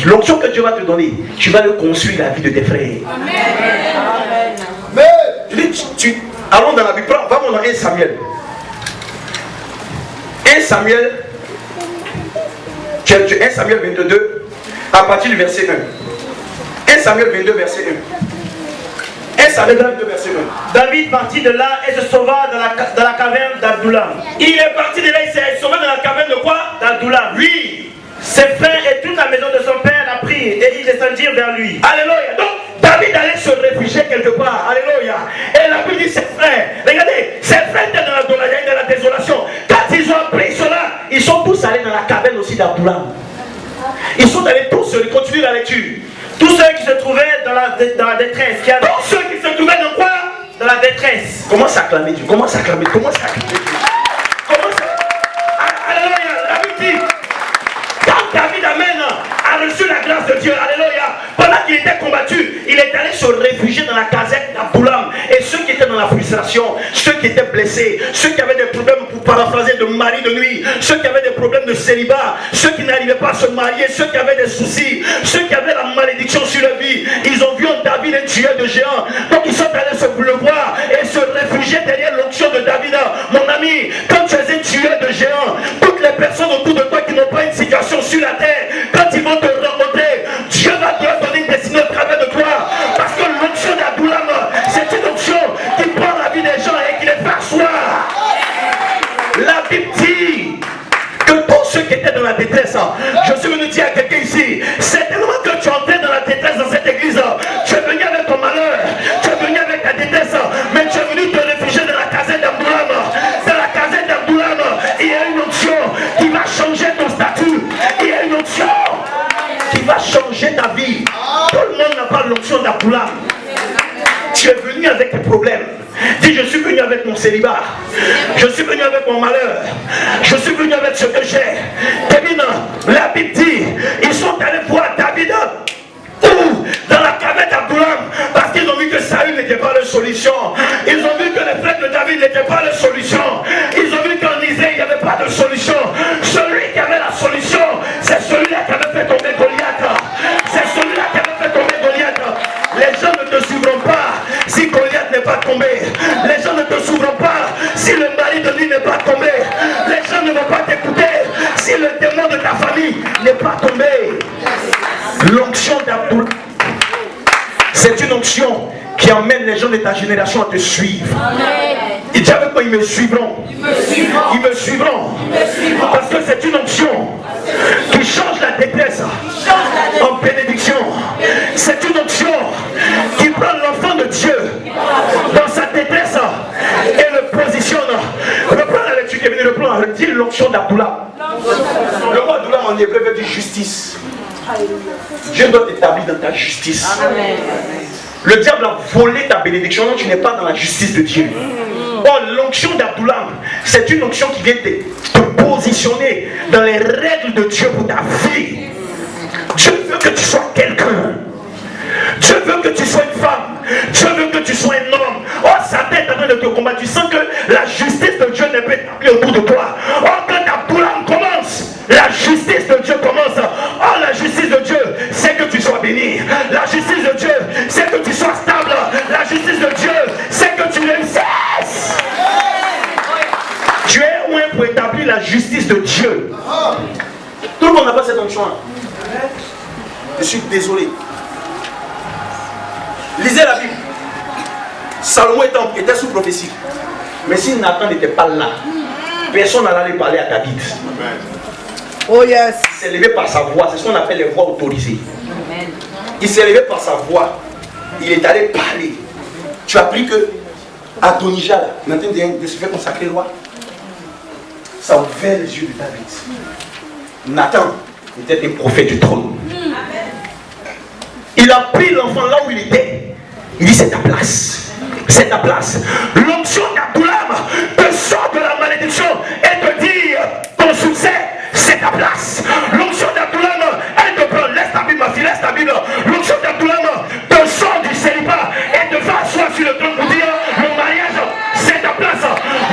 l'onction que Dieu va te donner, tu vas le construire la vie de tes frères. Amen. Mais allons dans la Bible, vamos dans 1 Samuel. 1 Samuel 22, à partir du verset 1. 1 Samuel 22, verset 1. 1 Samuel 22, verset 1. David partit de là et se sauva dans la caverne d'Adoulam. Il est parti de là, il s'est sauvé dans la caverne de quoi? D'Adoulam. Oui. Ses frères et toute la maison de son père la prirent et ils descendirent vers lui. Alléluia. Donc, David allait se réfugier quelque part. Alléluia. Et la Bible dit ses frères. Regardez, ses frères étaient dans la désolation. Quand ils ont appris cela, ils sont tous allés dans la caverne aussi d'Adoulam. Ils sont allés tous, continuer la lecture. Tous ceux qui se trouvaient dans la détresse. Tous ceux qui se trouvaient dans quoi? Dans la détresse. Commence à acclamer Dieu. Commence à acclamer Dieu. Commence à acclamer Dieu. Alléluia. La Bible dit, quand David a reçu la grâce de Dieu, alléluia, pendant qu'il était combattu, il est allé se réfugier dans la caserne d'Adoulam. Et ceux qui étaient dans la frustration, ceux qui étaient blessés, ceux qui avaient des problèmes, pour paraphraser, de mari de nuit, ceux qui avaient des problèmes de célibat, ceux qui n'arrivaient pas à se marier, ceux qui avaient des soucis, ceux qui avaient la malédiction sur leur vie, ils ont vu en David un tueur de géants. Donc ils sont allés se pleuvoir et se réfugier derrière l'onction de David. Mon ami, quand tu es un tueur de géants, toutes les personnes autour de toi qui n'ont pas une situation sur la terre, quand ils vont te rencontrer, Dieu va te donner une destinée au travers de toi. Parce que l'onction d'Adoulam, c'est une onction qui prend la vie des gens et qui les fait asseoir. La Bible dit que tous ceux qui étaient dans la détresse, je suis venu dire à quelqu'un ici, certainement que tu es entré dans la détresse dans cette église, tu es venu avec ton malheur, tu es venu avec ta détresse, mais tu es venu te réfugier dans la caserne d'Abdoulam. Dans la caserne d'Abdoulam, il y a une onction qui va changer ton statut, il y a une onction qui va changer ta vie. Tout le monde n'a pas l'onction d'Abdoulam. Tu es venu avec tes problèmes. Dis, je suis venu avec mon célibat. Je suis venu avec mon malheur. Je suis venu avec ce que j'ai. David, la Bible dit, ils sont allés voir David dans la caverne d'Abdoulam parce qu'ils ont vu que Saül n'était pas leur solution. Ils ont vu que les frères de David n'étaient pas leur solution. Ils ont vu qu'en Israël il n'y avait pas de solution. Celui qui avait la solution, c'est celui-là qui avait fait tomber Goliath. C'est celui-là qui avait fait tomber Goliath. Les gens ne te suivront pas si Goliath n'est pas tombé. Les gens ne te suivront pas si le mari de lui n'est pas tombé. Les gens ne vont pas t'écouter si le démon de ta famille n'est pas tombé. L'onction d'Abdoulam, c'est une onction qui emmène les gens de ta génération à te suivre. Il dit avec moi, ils me suivront. Ils me suivront. Parce que c'est une onction qui change la détresse en bénédiction. C'est une onction qui prend l'enfant de Dieu dans sa détresse et le positionne. Reprends la lecture qui est venue, reprends. Dis l'onction d'Abdoulam. Le mot Abdoulam en hébreu veut dire justice. Dieu doit t'établir dans ta justice. Amen. Le diable a volé ta bénédiction, non, tu n'es pas dans la justice de Dieu. Or, l'onction d'Abdoulam, c'est une onction qui vient te positionner dans les règles de Dieu pour ta vie. Dieu veut que tu sois quelqu'un. Dieu veut que tu sois une femme. Dieu veut que tu sois un homme. Or, Satan est en train de te combattre. Tu sens que la justice de Dieu n'est pas établie autour de toi. Or, quand Abdoulam commence, la justice de Dieu commence. Or, la justice de Dieu, c'est que tu sois béni. La justice de Dieu, c'est que tu sois stable. La justice de Dieu, c'est que tu réussisses. Tu es loin pour établir la justice de Dieu. Tout le monde n'a pas cette onction. Je suis désolé. Lisez la Bible. Salomon était sous prophétie. Mais si Nathan n'était pas là, personne n'allait parler à David. Oh yes. Il s'est levé par sa voix. C'est ce qu'on appelle les voix autorisées. Il s'est levé par sa voix. Il est allé parler. Tu as appris que Adonijah, maintenant de se faire consacrer roi, ça a ouvert les yeux de David. Nathan était un prophète du trône. Il a pris l'enfant là où il était. Il dit c'est ta place. C'est ta place. L'onction d'Abdoulam te sort de la malédiction et te dit ton succès, c'est ta place. L'onction d'Abdoulam, elle te prend, laisse ta Bible ma fille, laisse ta Bible. L'onction d'Abdoulam te sort du célibat et te fait asseoir sur le trône pour dire le mariage, c'est ta place.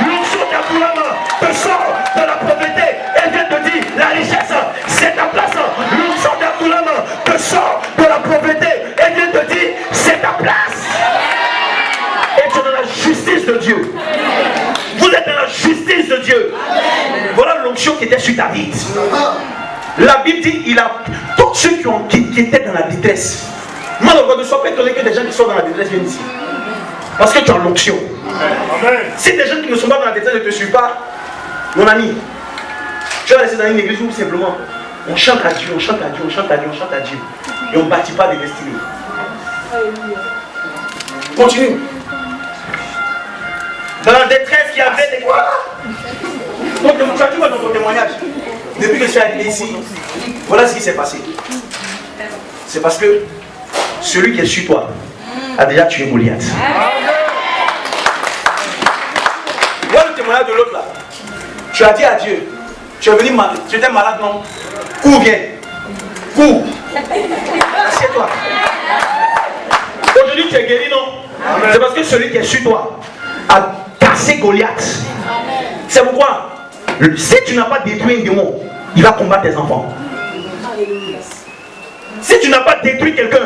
L'onction d'Abdoulam te sort de la pauvreté et vient te dire la richesse, c'est ta place. L'onction d'Abdoulam te sort de la pauvreté et vient te dire c'est ta place. Et tu es dans la justice de Dieu. Vous êtes dans la justice de Dieu. Voilà l'onction qui était sur David. La Bible dit il a tous ceux qui étaient dans la détresse. Malheureusement, ne sois pas étonné que des gens qui sont dans la détresse viennent ici. Parce que tu as l'onction. Si des gens qui ne sont pas dans la détresse ne te suivent pas, mon ami, tu vas rester dans une église où simplement on chante à Dieu, on chante à Dieu, on chante à Dieu, on chante à Dieu. Et on ne bâtit pas des destinées. Continue. Dans la détresse, il y avait des... Donc, tu as dit quoi dans ton témoignage? Depuis que je suis arrivé ici, voilà ce qui s'est passé. C'est parce que celui qui est sur toi a déjà tué Goliath. Voilà le témoignage de l'autre là. Tu as dit à Dieu, tu es venu malade, tu étais malade, non? Cours, viens. Cours. Assieds-toi. Aujourd'hui tu es guéri, non? C'est parce que celui qui est sur toi a cassé Goliath. C'est pourquoi, si tu n'as pas détruit un démon, il va combattre tes enfants. Si tu n'as pas détruit quelqu'un,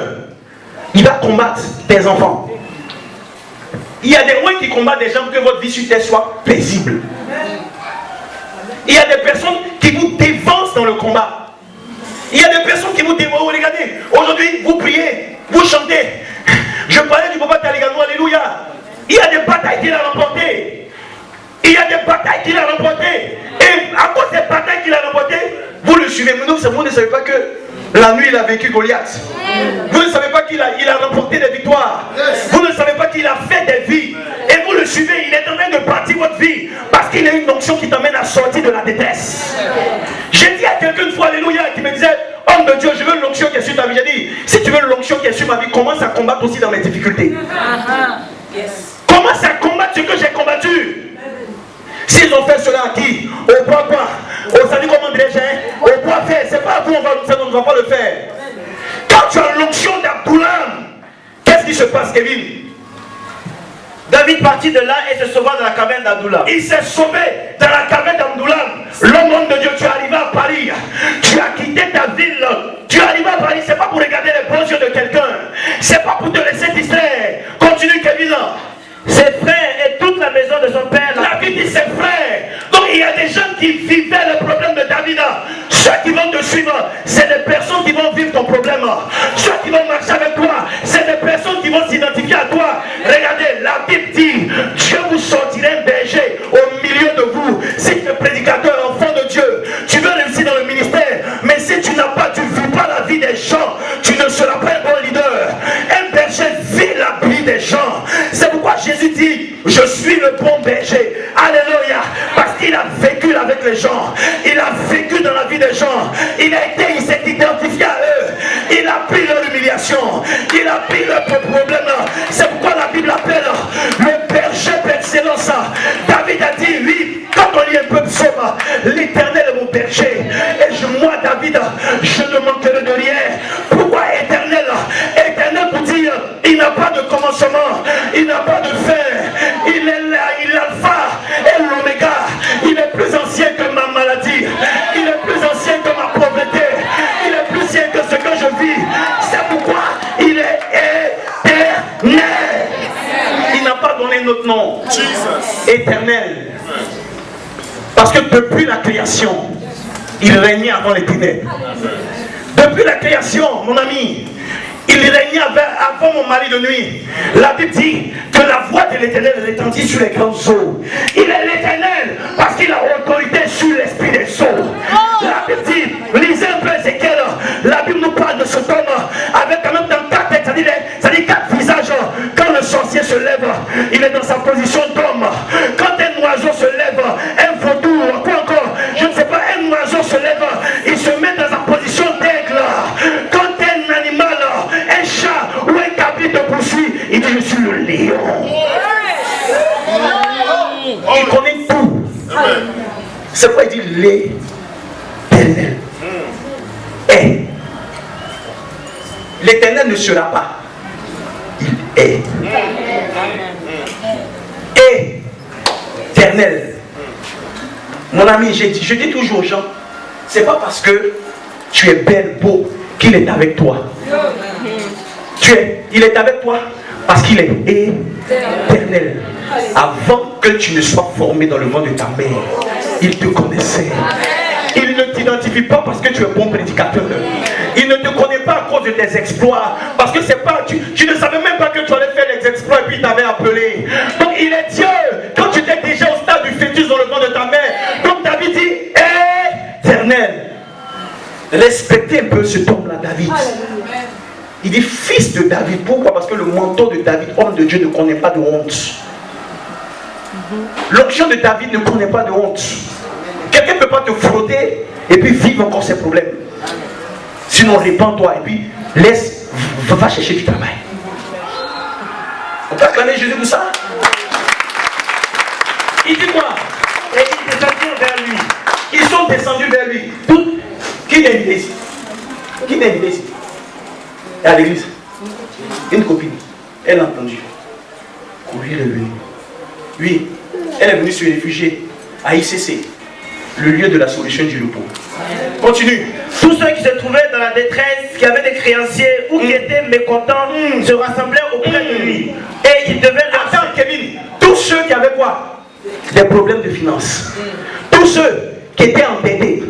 il va combattre tes enfants. Il y a des moyens qui combattent des gens pour que votre vie sur terre soit paisible. Il y a des personnes qui vous dévancent dans le combat. Il y a des personnes qui vous dévancent. Regardez, aujourd'hui, vous priez, vous chantez. Je parlais du papa Taligano, alléluia. Il y a des batailles qu'il a remportées. Il y a des batailles qu'il a remportées. Et à cause des batailles qu'il a remportées, vous le suivez. Mais vous ne savez pas que la nuit il a vécu Goliath. Vous ne savez pas qu'il a remporté des victoires. Vous ne savez pas qu'il a fait des vies. Et vous le suivez, il est en train de bâtir votre vie. Parce qu'il a une onction qui t'amène à sortir de la détresse. J'ai dit à quelqu'un une fois, alléluia, qui me disait, homme de Dieu, je veux l'onction qui est sur ta vie. J'ai dit, si tu veux l'onction qui est sur ma vie, commence à combattre aussi dans mes difficultés. Commence à combattre ce que j'ai combattu. S'ils ont fait cela à qui? Au papa. Au salut comment dirais-je, au poids fait. C'est pas à vous, on ne va pas le faire. Quand tu as l'onction d'Abdoulam, qu'est-ce qui se passe, Kevin? David partit de là et se sauva dans la caverne d'Abdoulam. Il s'est sauvé dans la caverne d'Abdoulam. L'homme de Dieu, tu es arrivé à Paris. Tu as quitté ta ville. Tu es arrivé à Paris, c'est pas pour regarder les bons yeux de quelqu'un. C'est pas pour te laisser distraire. Continue, Kevin. Ses frères et toute la maison de son père. La Bible dit ses frères. Donc il y a des gens qui vivaient le problème de David. Ceux qui vont te suivre, c'est des personnes qui vont vivre ton problème. Ceux qui vont marcher avec toi, c'est des personnes qui vont s'identifier à toi. Regardez, la Bible dit, Dieu vous sortira un berger au milieu de vous. Si tu es prédicateur, enfant de Dieu, tu veux réussir dans le ministère, mais si tu n'as pas, tu ne vis pas la vie des gens, tu ne seras pas un bon leader. Un berger vit la vie des gens. C'est pourquoi Jésus dit, je suis le bon berger. Alléluia. Parce qu'il a vécu avec les gens. Il a vécu dans la vie des gens. Il s'est identifié à eux. Il a pris leur humiliation. Il a pris leur problème. C'est pourquoi la Bible appelle le berger d'excellence. David a dit, oui, quand on lit un peu de psaume, l'Éternel est mon berger. Et moi, David, je ne manquerai de rien. Pourquoi éternel? Éternel pour dire, il n'a pas de commencement. Il n'a pas de fin. Il est là, il est l'alpha et l'oméga. Il est plus ancien que ma maladie. Il est plus ancien que ma pauvreté. Il est plus ancien que ce que je vis. C'est pourquoi il est éternel. Il n'a pas donné notre nom. Éternel. Parce que depuis la création, il régnait avant les ténèbres. Depuis la création, mon ami, il régnait avant mon mari de nuit. La Bible dit que la voix de l'Éternel retentit sur les grandes eaux. Il est l'Éternel parce qu'il a autorité sur l'esprit des eaux. La Bible dit, lisez un peu Ézéchiel, la Bible nous parle de ce homme avec quand même dans 4 têtes, ça dit 4 visages. Quand le sorcier se lève, C'est pourquoi il dit l'Éternel est. L'Éternel ne sera pas. Il est. Éternel. Mon ami, je dis toujours aux gens, c'est pas parce que tu es belle, beau, qu'il est avec toi. Il est avec toi parce qu'il est éternel. Avant que tu ne sois formé dans le ventre de ta mère, il te connaissait. Il ne t'identifie pas parce que tu es bon prédicateur. Il ne te connaît pas à cause de tes exploits. Parce que c'est pas, tu ne savais même pas que tu allais faire les exploits et puis il t'avait appelé. Donc il est Dieu. Quand tu étais déjà au stade du fœtus dans le ventre de ta mère, donc David dit éternel. Respectez un peu cet homme-là, David. Il dit fils de David. Pourquoi? Parce que le mentor de David, homme de Dieu, ne connaît pas de honte. L'onction de David ne connaît pas de honte. Quelqu'un ne peut pas te frotter et puis vivre encore ses problèmes. Sinon, répands-toi et puis va chercher du travail. On peut acclamer Jésus pour ça? Il dit quoi? Et ils descendirent vers lui. Ils sont descendus vers lui. Qui t'a invité ici? Qui t'a invité ici? Et à l'église, une copine, elle a entendu. Courir est venu. Oui, elle est venue se réfugier à ICC, le lieu de la solution du repos. Continue. Tous ceux qui se trouvaient dans la détresse, qui avaient des créanciers ou qui étaient mécontents, se rassemblaient auprès de lui. Et ils devaient leur... Attends, Kevin. Tous ceux qui avaient quoi? Des problèmes de finances. Tous ceux qui étaient endettés.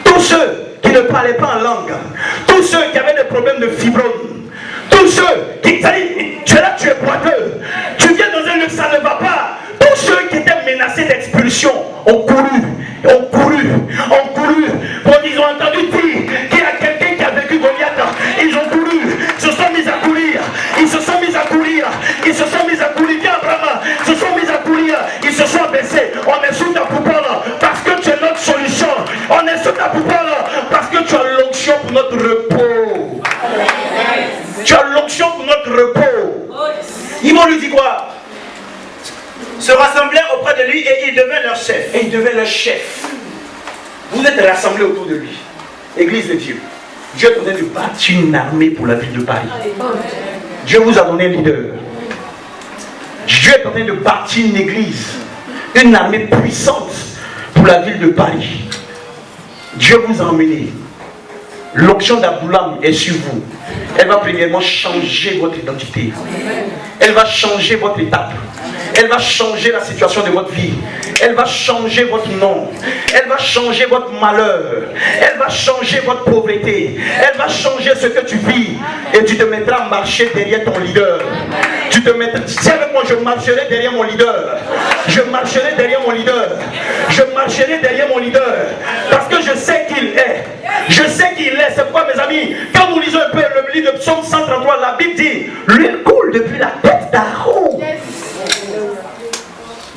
Tous ceux qui ne parlaient pas en langue. Tous ceux qui avaient des problèmes de fibrome. Tous ceux qui... Tu es là, tu es boiteux. Tu viens dans un lieu, ça ne va pas. Tous ceux qui étaient menacés d'expulsion ont couru. Bon, ils ont entendu dire qu'il y a quelqu'un qui a vécu Goliath. Ils ont couru. Ils se sont mis à courir. Viens, Abraham. Ils se sont mis à courir. Ils se sont baissés. On est sous ta poupée parce que tu es notre solution. On est sous ta poupée parce que tu as l'onction pour notre repos. Tu as l'onction pour notre repos. Ils vont lui dire quoi? Se rassemblaient auprès de lui et il devint leur chef. Vous êtes rassemblés autour de lui. Église de Dieu. Dieu est en train de bâtir une armée pour la ville de Paris. Dieu vous a donné un leader. Dieu est en train de bâtir une église, une armée puissante pour la ville de Paris. Dieu vous a emmené. L'onction d'Aboulam est sur vous. Elle va premièrement changer votre identité. Elle va changer votre étape. Elle va changer la situation de votre vie. Elle va changer votre nom. Elle va changer votre malheur. Elle va changer votre pauvreté. Elle va changer ce que tu vis. Et tu te mettras à marcher derrière ton leader. Tu te mettras... Si avec moi je marcherai derrière mon leader. Je marcherai derrière mon leader. Je marcherai derrière mon leader. Parce que je sais qu'il est. Je sais qu'il est. C'est pourquoi, mes amis, quand nous lisons un peu le livre de Psaume 133, la Bible dit, l'huile coule depuis la tête d'Aaron.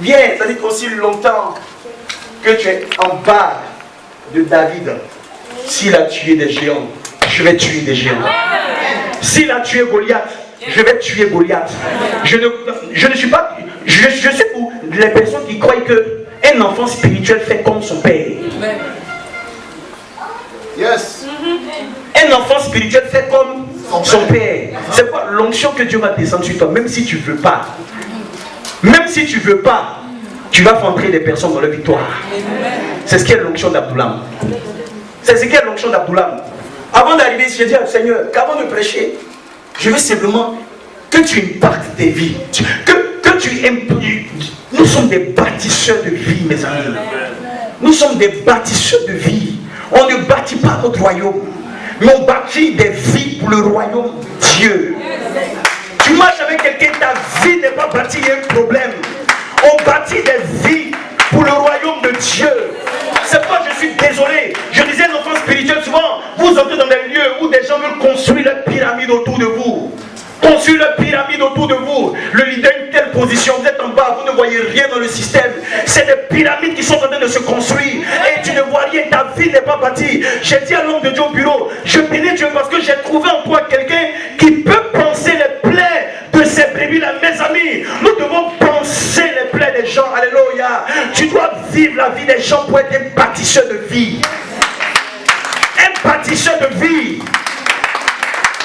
Viens, ça dit qu'aussi longtemps que tu es en bas de David, s'il a tué des géants, je vais tuer des géants. S'il a tué Goliath, je vais tuer Goliath. Je ne suis pas... Je suis pour les personnes qui croient qu'un enfant spirituel fait comme son père. Yes. Un enfant spirituel fait comme son père. C'est quoi l'onction que Dieu va descendre sur toi, même si tu ne veux pas. Même si tu ne veux pas, tu vas faire entrer des personnes dans la victoire. C'est ce qu'est l'onction d'Aboulam. C'est ce qu'est l'onction d'Aboulam. Avant d'arriver ici, j'ai dit au Seigneur, qu'avant de prêcher, je veux simplement que tu impactes tes vies. Nous sommes des bâtisseurs de vie, mes amis. Nous sommes des bâtisseurs de vie. On ne bâtit pas notre royaume, mais on bâtit des vies pour le royaume de Dieu. Tu marches avec quelqu'un, ta vie n'est pas bâtie, il y a un problème. On bâtit des vies pour le royaume de Dieu. C'est pourquoi je suis désolé. Je disais un enfant spirituel, souvent, vous entrez dans des lieux où des gens veulent construire leur pyramide autour de vous. Construire leur pyramide autour de vous. Le leader a une telle position, vous êtes en bas, vous ne voyez rien dans le système. C'est des pyramides qui sont en train de se construire. Et tu ne vois rien, ta vie n'est pas bâtie. J'ai dit à l'homme de Dieu au bureau, je bénis Dieu parce que j'ai trouvé en toi quelqu'un qui peut penser les plaies de ces brebis-là. Mes amis, nous devons penser les plaies des gens. Alléluia. Tu dois vivre la vie bâtir des gens pour être des bâtisseurs de vie. Un bâtisseur de vie.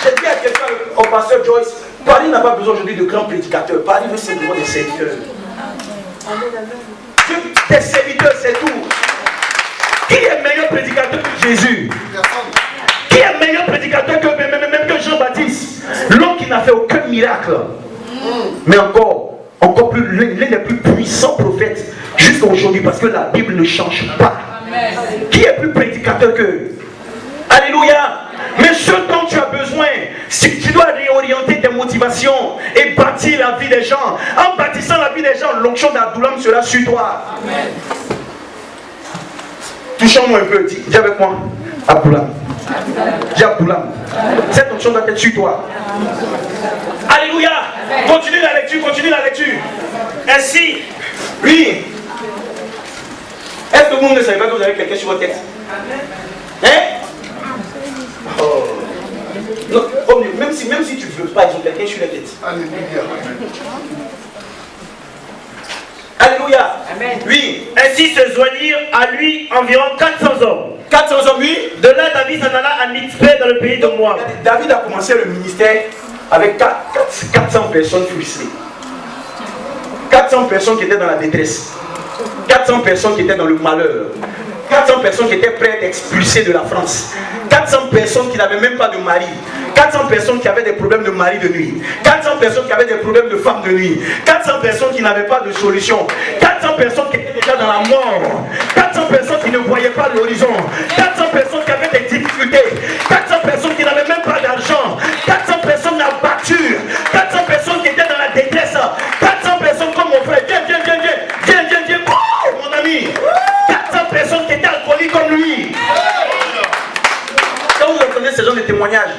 J'ai dit à quelqu'un, au pasteur Joyce, Paris n'a pas besoin aujourd'hui de grands prédicateurs. Paris veut simplement des serviteurs. Des serviteurs, c'est tout. Qui est meilleur prédicateur que Jésus? Qui est meilleur prédicateur que même que Jean-Baptiste? L'homme qui n'a fait aucun miracle. Mais encore plus, l'un des plus puissants prophètes jusqu'à aujourd'hui, parce que la Bible ne change pas. Qui est plus prédicateur que? Alléluia. Mais ce dont tu as besoin, si tu dois réorienter tes motivations et bâtir la vie des gens. En bâtissant la vie des gens, l'onction d'Adoulam sera sur toi. Amen. Touchons-moi un peu, dis avec moi. Aboulam. Dis Aboulam. Cette onction doit être sur toi. Alléluia. Continue la lecture, continue la lecture. Ainsi, oui. Est-ce que vous ne savez pas que vous avez quelqu'un sur votre tête? Hein? Oh. Non, même si tu ne veux pas, ils ont quelqu'un sur la tête. Alléluia. Alléluia. Amen. Oui. Ainsi se joignirent à lui environ 400 hommes. 400 hommes, oui. De là, David s'en alla à Mitzpé dans le pays de Moab. David a commencé le ministère avec 400 personnes frustrées. 400 personnes qui étaient dans la détresse. 400 personnes qui étaient dans le malheur. 400 personnes qui étaient prêtes à être expulsées de la France. 400 personnes qui n'avaient même pas de mari. 400 personnes qui avaient des problèmes de mari de nuit. 400 personnes qui avaient des problèmes de femme de nuit. 400 personnes qui n'avaient pas de solution. 400 personnes qui étaient déjà dans la mort. 400 personnes qui ne voyaient pas l'horizon. 400 personnes qui avaient des difficultés. 400 personnes qui n'avaient même pas d'argent. 400 personnes abattues. 400 personnes qui étaient dans la détresse. 400 personnes comme mon frère. Viens. Oh, mon ami. 400 personnes qui étaient alcooliques comme lui. Quand vous entendez ce genre de témoignages,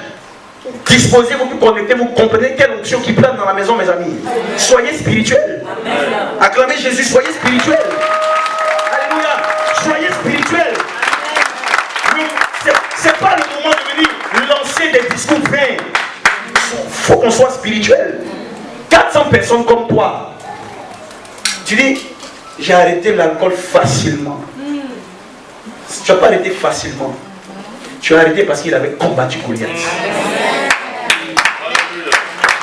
disposez-vous, vous connectez-vous, comprenez quelle onction qui plane dans la maison, mes amis. Soyez spirituels. Acclamez Jésus, soyez spirituels. Alléluia. Soyez spirituels. C'est pas le moment de venir lancer des discours vains. Il faut qu'on soit spirituel. 400 personnes comme toi. Tu dis, j'ai arrêté l'alcool facilement. Tu n'as pas arrêté facilement. Tu as arrêté parce qu'il avait combattu Goliath.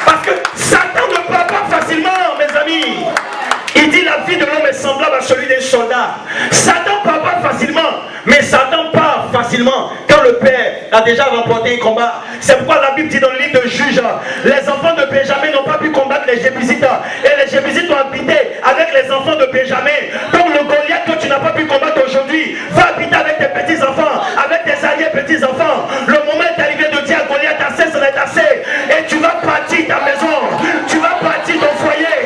Parce que Satan ne parle pas facilement, mes amis. Il dit la vie de l'homme est semblable à celui d'un soldat. Satan ne parle pas facilement, mais Satan parle facilement quand le Père a déjà remporté un combat. C'est pourquoi la Bible dit dans le livre de Juges, les enfants de Benjamin n'ont pas pu combattre les Jébusites. Et les Jébusites ont habité avec les enfants de Benjamin. Donc le Goliath que tu n'as pas pu combattre aujourd'hui va habiter avec tes petits-enfants, avec tes alliés petits-enfants. Le moment est arrivé de dire à Goliath, assez, ça est assez. Et tu vas bâtir ta maison, tu vas bâtir ton foyer,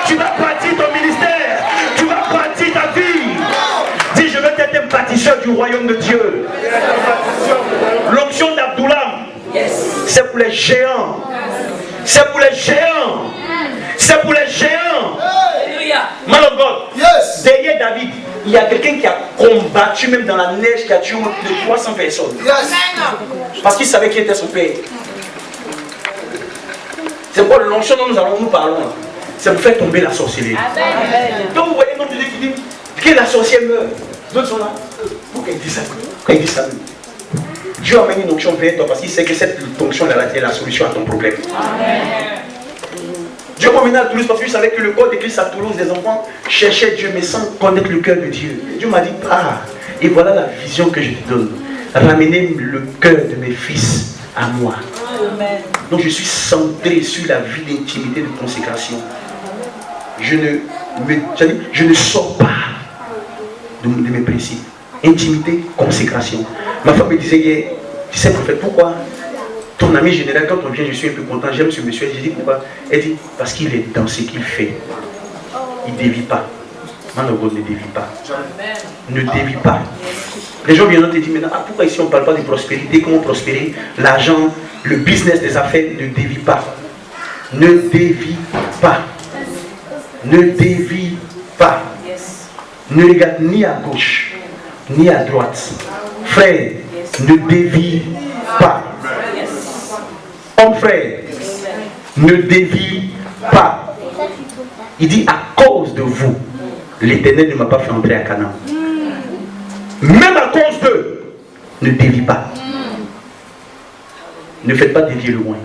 tu vas bâtir ton ministère, tu vas bâtir ta vie. Dis, je veux être un bâtisseur du royaume de Dieu. L'onction d'Abdoulam, c'est pour les géants. C'est pour les géants. C'est pour les géants. Man of God, derrière David, il y a quelqu'un qui a combattu même dans la neige, qui a tué plus de 300 personnes. Parce qu'il savait qui était son père. C'est pourquoi l'onction dont nous parlons, c'est pour faire tomber la sorcellerie. Donc vous voyez comme Dieu qui dit que la sorcière meurt. D'autres sont là. Pourquoi il dit ça? Pourquoi il dit ça? Dieu a mis une onction vers toi parce qu'il sait que cette onction est la solution à ton problème. Dieu m'a amené à Toulouse parce que je savais que le corps de Christ à Toulouse, des enfants cherchaient Dieu mais sans connaître le cœur de Dieu. Et Dieu m'a dit, et voilà la vision que je te donne. Ramenez le cœur de mes fils à moi. Donc je suis centré sur la vie d'intimité, de consécration. Je ne sors pas de mes principes. Intimité, consécration. Ma femme me disait hier, tu sais prophète, pourquoi ton ami général, quand on vient, je suis un peu content, j'aime ce monsieur. Je dis pourquoi? Elle dit, parce qu'il est dans ce qu'il fait. Il ne dévie pas. Manogo ne dévie pas. Ne dévie pas. Les gens viennent te dire maintenant, pourquoi ici on ne parle pas de prospérité, comment prospérer? L'argent, le business des affaires ne dévie pas. Ne dévie pas. Ne dévie pas. Ne regarde ni à gauche, ni à droite. Frère, ne dévie pas. Homme frère, ne dévie pas. Il dit, à cause de vous, l'Éternel ne m'a pas fait entrer à Canaan. même à cause d'eux, ne dévie pas. Ne faites pas dévier le loin.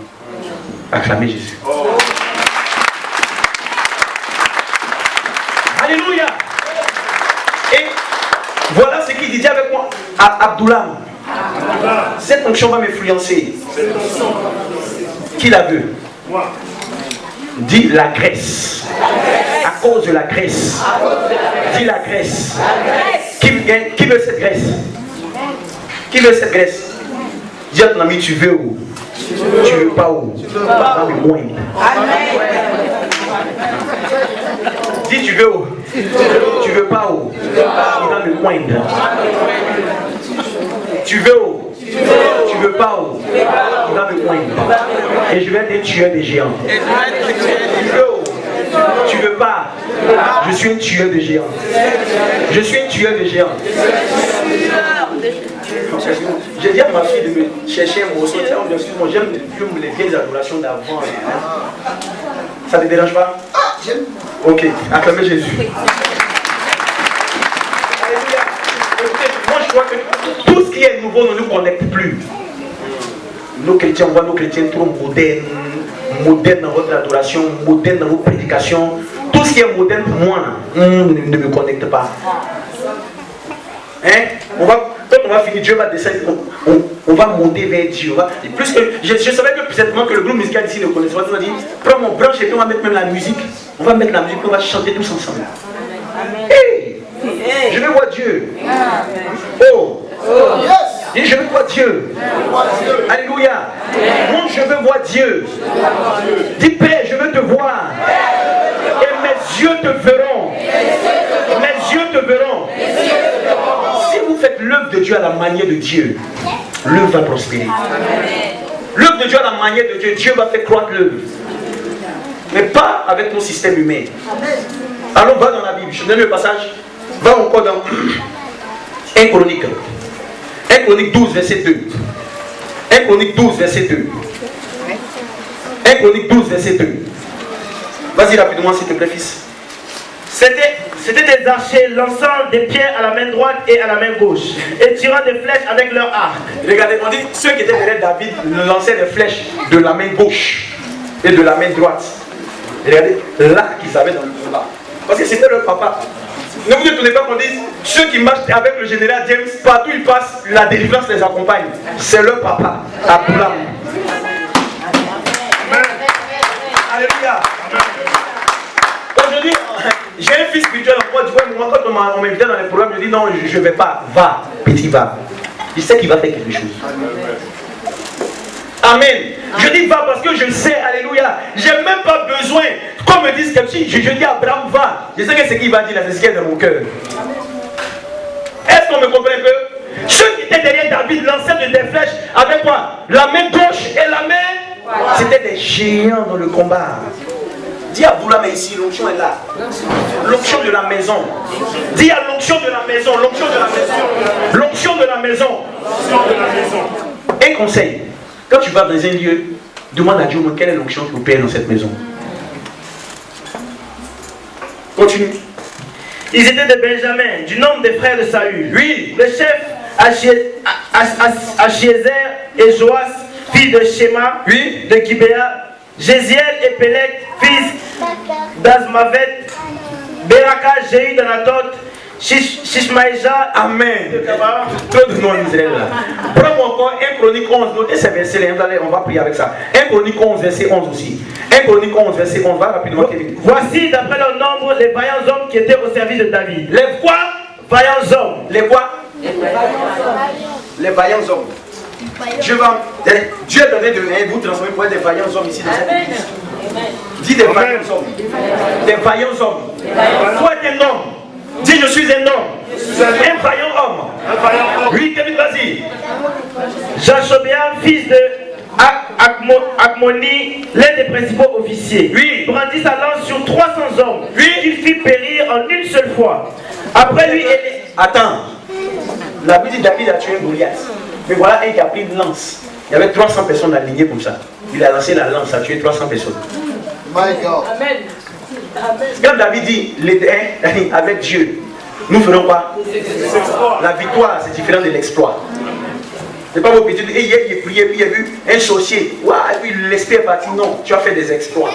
Acclamez Jésus. Alléluia. Et voilà ce qu'il dit avec moi. Abdullah. Cette onction va m'influencer. Qui la veut? Dis la graisse. À cause de la graisse. Dis la graisse. Qui veut cette graisse? Qui veut cette graisse? Dis à ton ami, tu veux où? Tu veux pas où? Dans le moins. Dis tu veux où? Tu veux pas où? Il va me moindre. Tu veux où? Tu veux pas où? Il va me moindre. Et je vais être un tueur des géants. Tu veux où? Tu veux pas? Je suis un tueur de géants. Je suis un tueur de géants. J'ai dit à ma fille de me chercher un morceau. Excuse-moi, j'aime les vieilles adorations d'avant. Ça ne te dérange pas? Ok, acclamez Jésus. Moi je crois que tout ce qui est nouveau ne nous connecte plus. Nos chrétiens, on voit nos chrétiens trop modernes dans votre adoration, modernes dans vos prédications. Tout ce qui est moderne pour moi ne me connecte pas. Hein? Quand on va finir, Dieu va descendre, on va monter vers Dieu. Plus que, je savais que certainement que le groupe musical ici ne connaissait pas. On a dit, prends mon branche et puis on va mettre même la musique. On va mettre la musique et on va chanter tous ensemble. Hey! Je veux voir Dieu. Oh! Dis, je veux voir Dieu. Alléluia. Moi, je veux voir Dieu. Dis, Père, je veux te voir. Et mes yeux te verront. Mes yeux te verront. Si vous faites l'œuvre de Dieu à la manière de Dieu, l'œuvre va prospérer. L'œuvre de Dieu à la manière de Dieu, Dieu va faire croître l'œuvre. Mais pas avec mon système humain. Allons, va dans la Bible. Je te donne le passage. Va encore dans 1 Chronique. 1 Chronique 12, verset 2. 1 Chronique 12, verset 2. 1 Chronique 12, verset 2. Vas-y rapidement, s'il te plaît, fils. C'était des archers lançant des pierres à la main droite et à la main gauche et tirant des flèches avec leur arc. Regardez, on dit ceux qui étaient derrière David lançaient des flèches de la main gauche et de la main droite. Regardez l'arc qu'ils avaient dans le combat. Parce que c'était leur papa. Ne vous étonnez pas qu'on dise ceux qui marchent avec le général James, partout ils passent, la délivrance les accompagne. C'est leur papa, Abdullah. Alléluia. Aujourd'hui, j'ai un fils spirituel en Côte d'Ivoire. Moi, quand on m'invitait dans les programmes, je dis non, je ne vais pas. Va, petit, va. Il sait qu'il va faire quelque chose. Amen. Je dis va parce que je sais, alléluia. J'ai même pas besoin qu'on me dise quelque chose. Je dis à Abraham, va. Je sais que ce qu'il va dire là, c'est ce qui est dans mon cœur. Est-ce qu'on me comprend un peu? Ceux qui étaient derrière David lançaient des flèches avec quoi? La main gauche et la main. C'était des géants dans le combat. Dis à Boula, mais ici, l'onction est là. L'onction de la maison. Dis à l'onction de la maison. L'onction de la maison. L'onction de la maison. Un conseil. Quand tu vas dans un lieu, demande à Dieu quelle est l'onction qui opère dans cette maison. Continue. Ils étaient de Benjamin, du nombre des frères de Saül. Oui. Le chef Achiezer et Joas, fils de Shema, oui. de Gibéa, Jéziel et Pélec, fils d'Azmavet, Beraka, Jéhu d'Anatot, Shishmaïja. Amen. Trop de noms en Israël là. Prends-moi encore 1 Chronique 11, notez ces versets là, on va prier avec ça. 1 Chronique 11, verset 11 aussi. 1 Chronique 11, verset 11, va rapidement. Voici d'après leur nombre les vaillants hommes qui étaient au service de David. Les quoi? Vaillants hommes. Les quoi? Les vaillants hommes. Dieu est en train de vous transformer pour être des vaillants hommes ici dans cette église. Dis des vaillants hommes. Des vaillants hommes. Toi tu es un homme. Dis je suis un homme. Un vaillant homme. Oui, Kevin, vas-y. Jachobéam, fils de Akmoni, l'un des principaux officiers. Oui. Brandit sa lance sur 300 hommes. Oui. Qu'il fit périr en une seule fois. Après lui, attends. La Bible dit David a tué un Goliath. Mais voilà un qui a pris une lance. Il y avait 300 personnes alignées comme ça. Il a lancé la lance, a tué 300 personnes. My God. Quand David dit avec Dieu, nous ferons quoi? La victoire, c'est différent de l'exploit. C'est pas vos petits. Et hier, il a prié, puis il a vu un sorcier. Ouah, et puis l'esprit est parti. Non, tu as fait des exploits.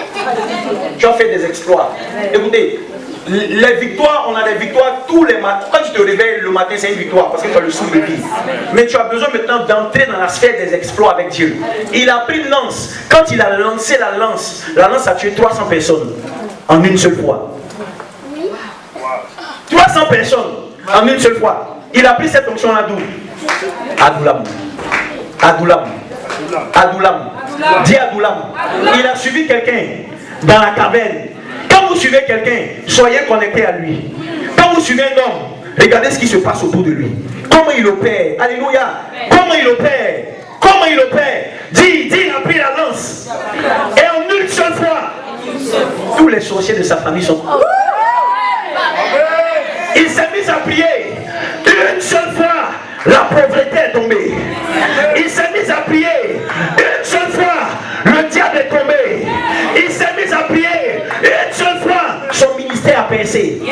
Tu as fait des exploits. Écoutez, les victoires, on a des victoires tous les matins. Quand tu te réveilles le matin, c'est une victoire parce que tu as le souffle de vie. Mais tu as besoin maintenant d'entrer dans la sphère des exploits avec Dieu. Il a pris une lance. Quand il a lancé la lance a tué 300 personnes en une seule fois. 300 personnes en une seule fois. Il a pris cette onction-là d'où? Adoulam. Adoulam. Adoulam. Dis Adoulam. Il a suivi quelqu'un dans la caverne. Quand vous suivez quelqu'un, soyez connectés à lui. Quand vous suivez un homme, regardez ce qui se passe autour de lui. Comment il opère. Alléluia. Comment il opère. Comment il opère. Dis, il a pris la lance. Et en une seule fois, tous les sorciers de sa famille sont... Il s'est mis à prier. Une seule fois, la pauvreté est tombée. Il s'est mis à prier. Une seule fois, le diable est tombé. Il s'est mis à prier. Une seule fois, son ministère a percé.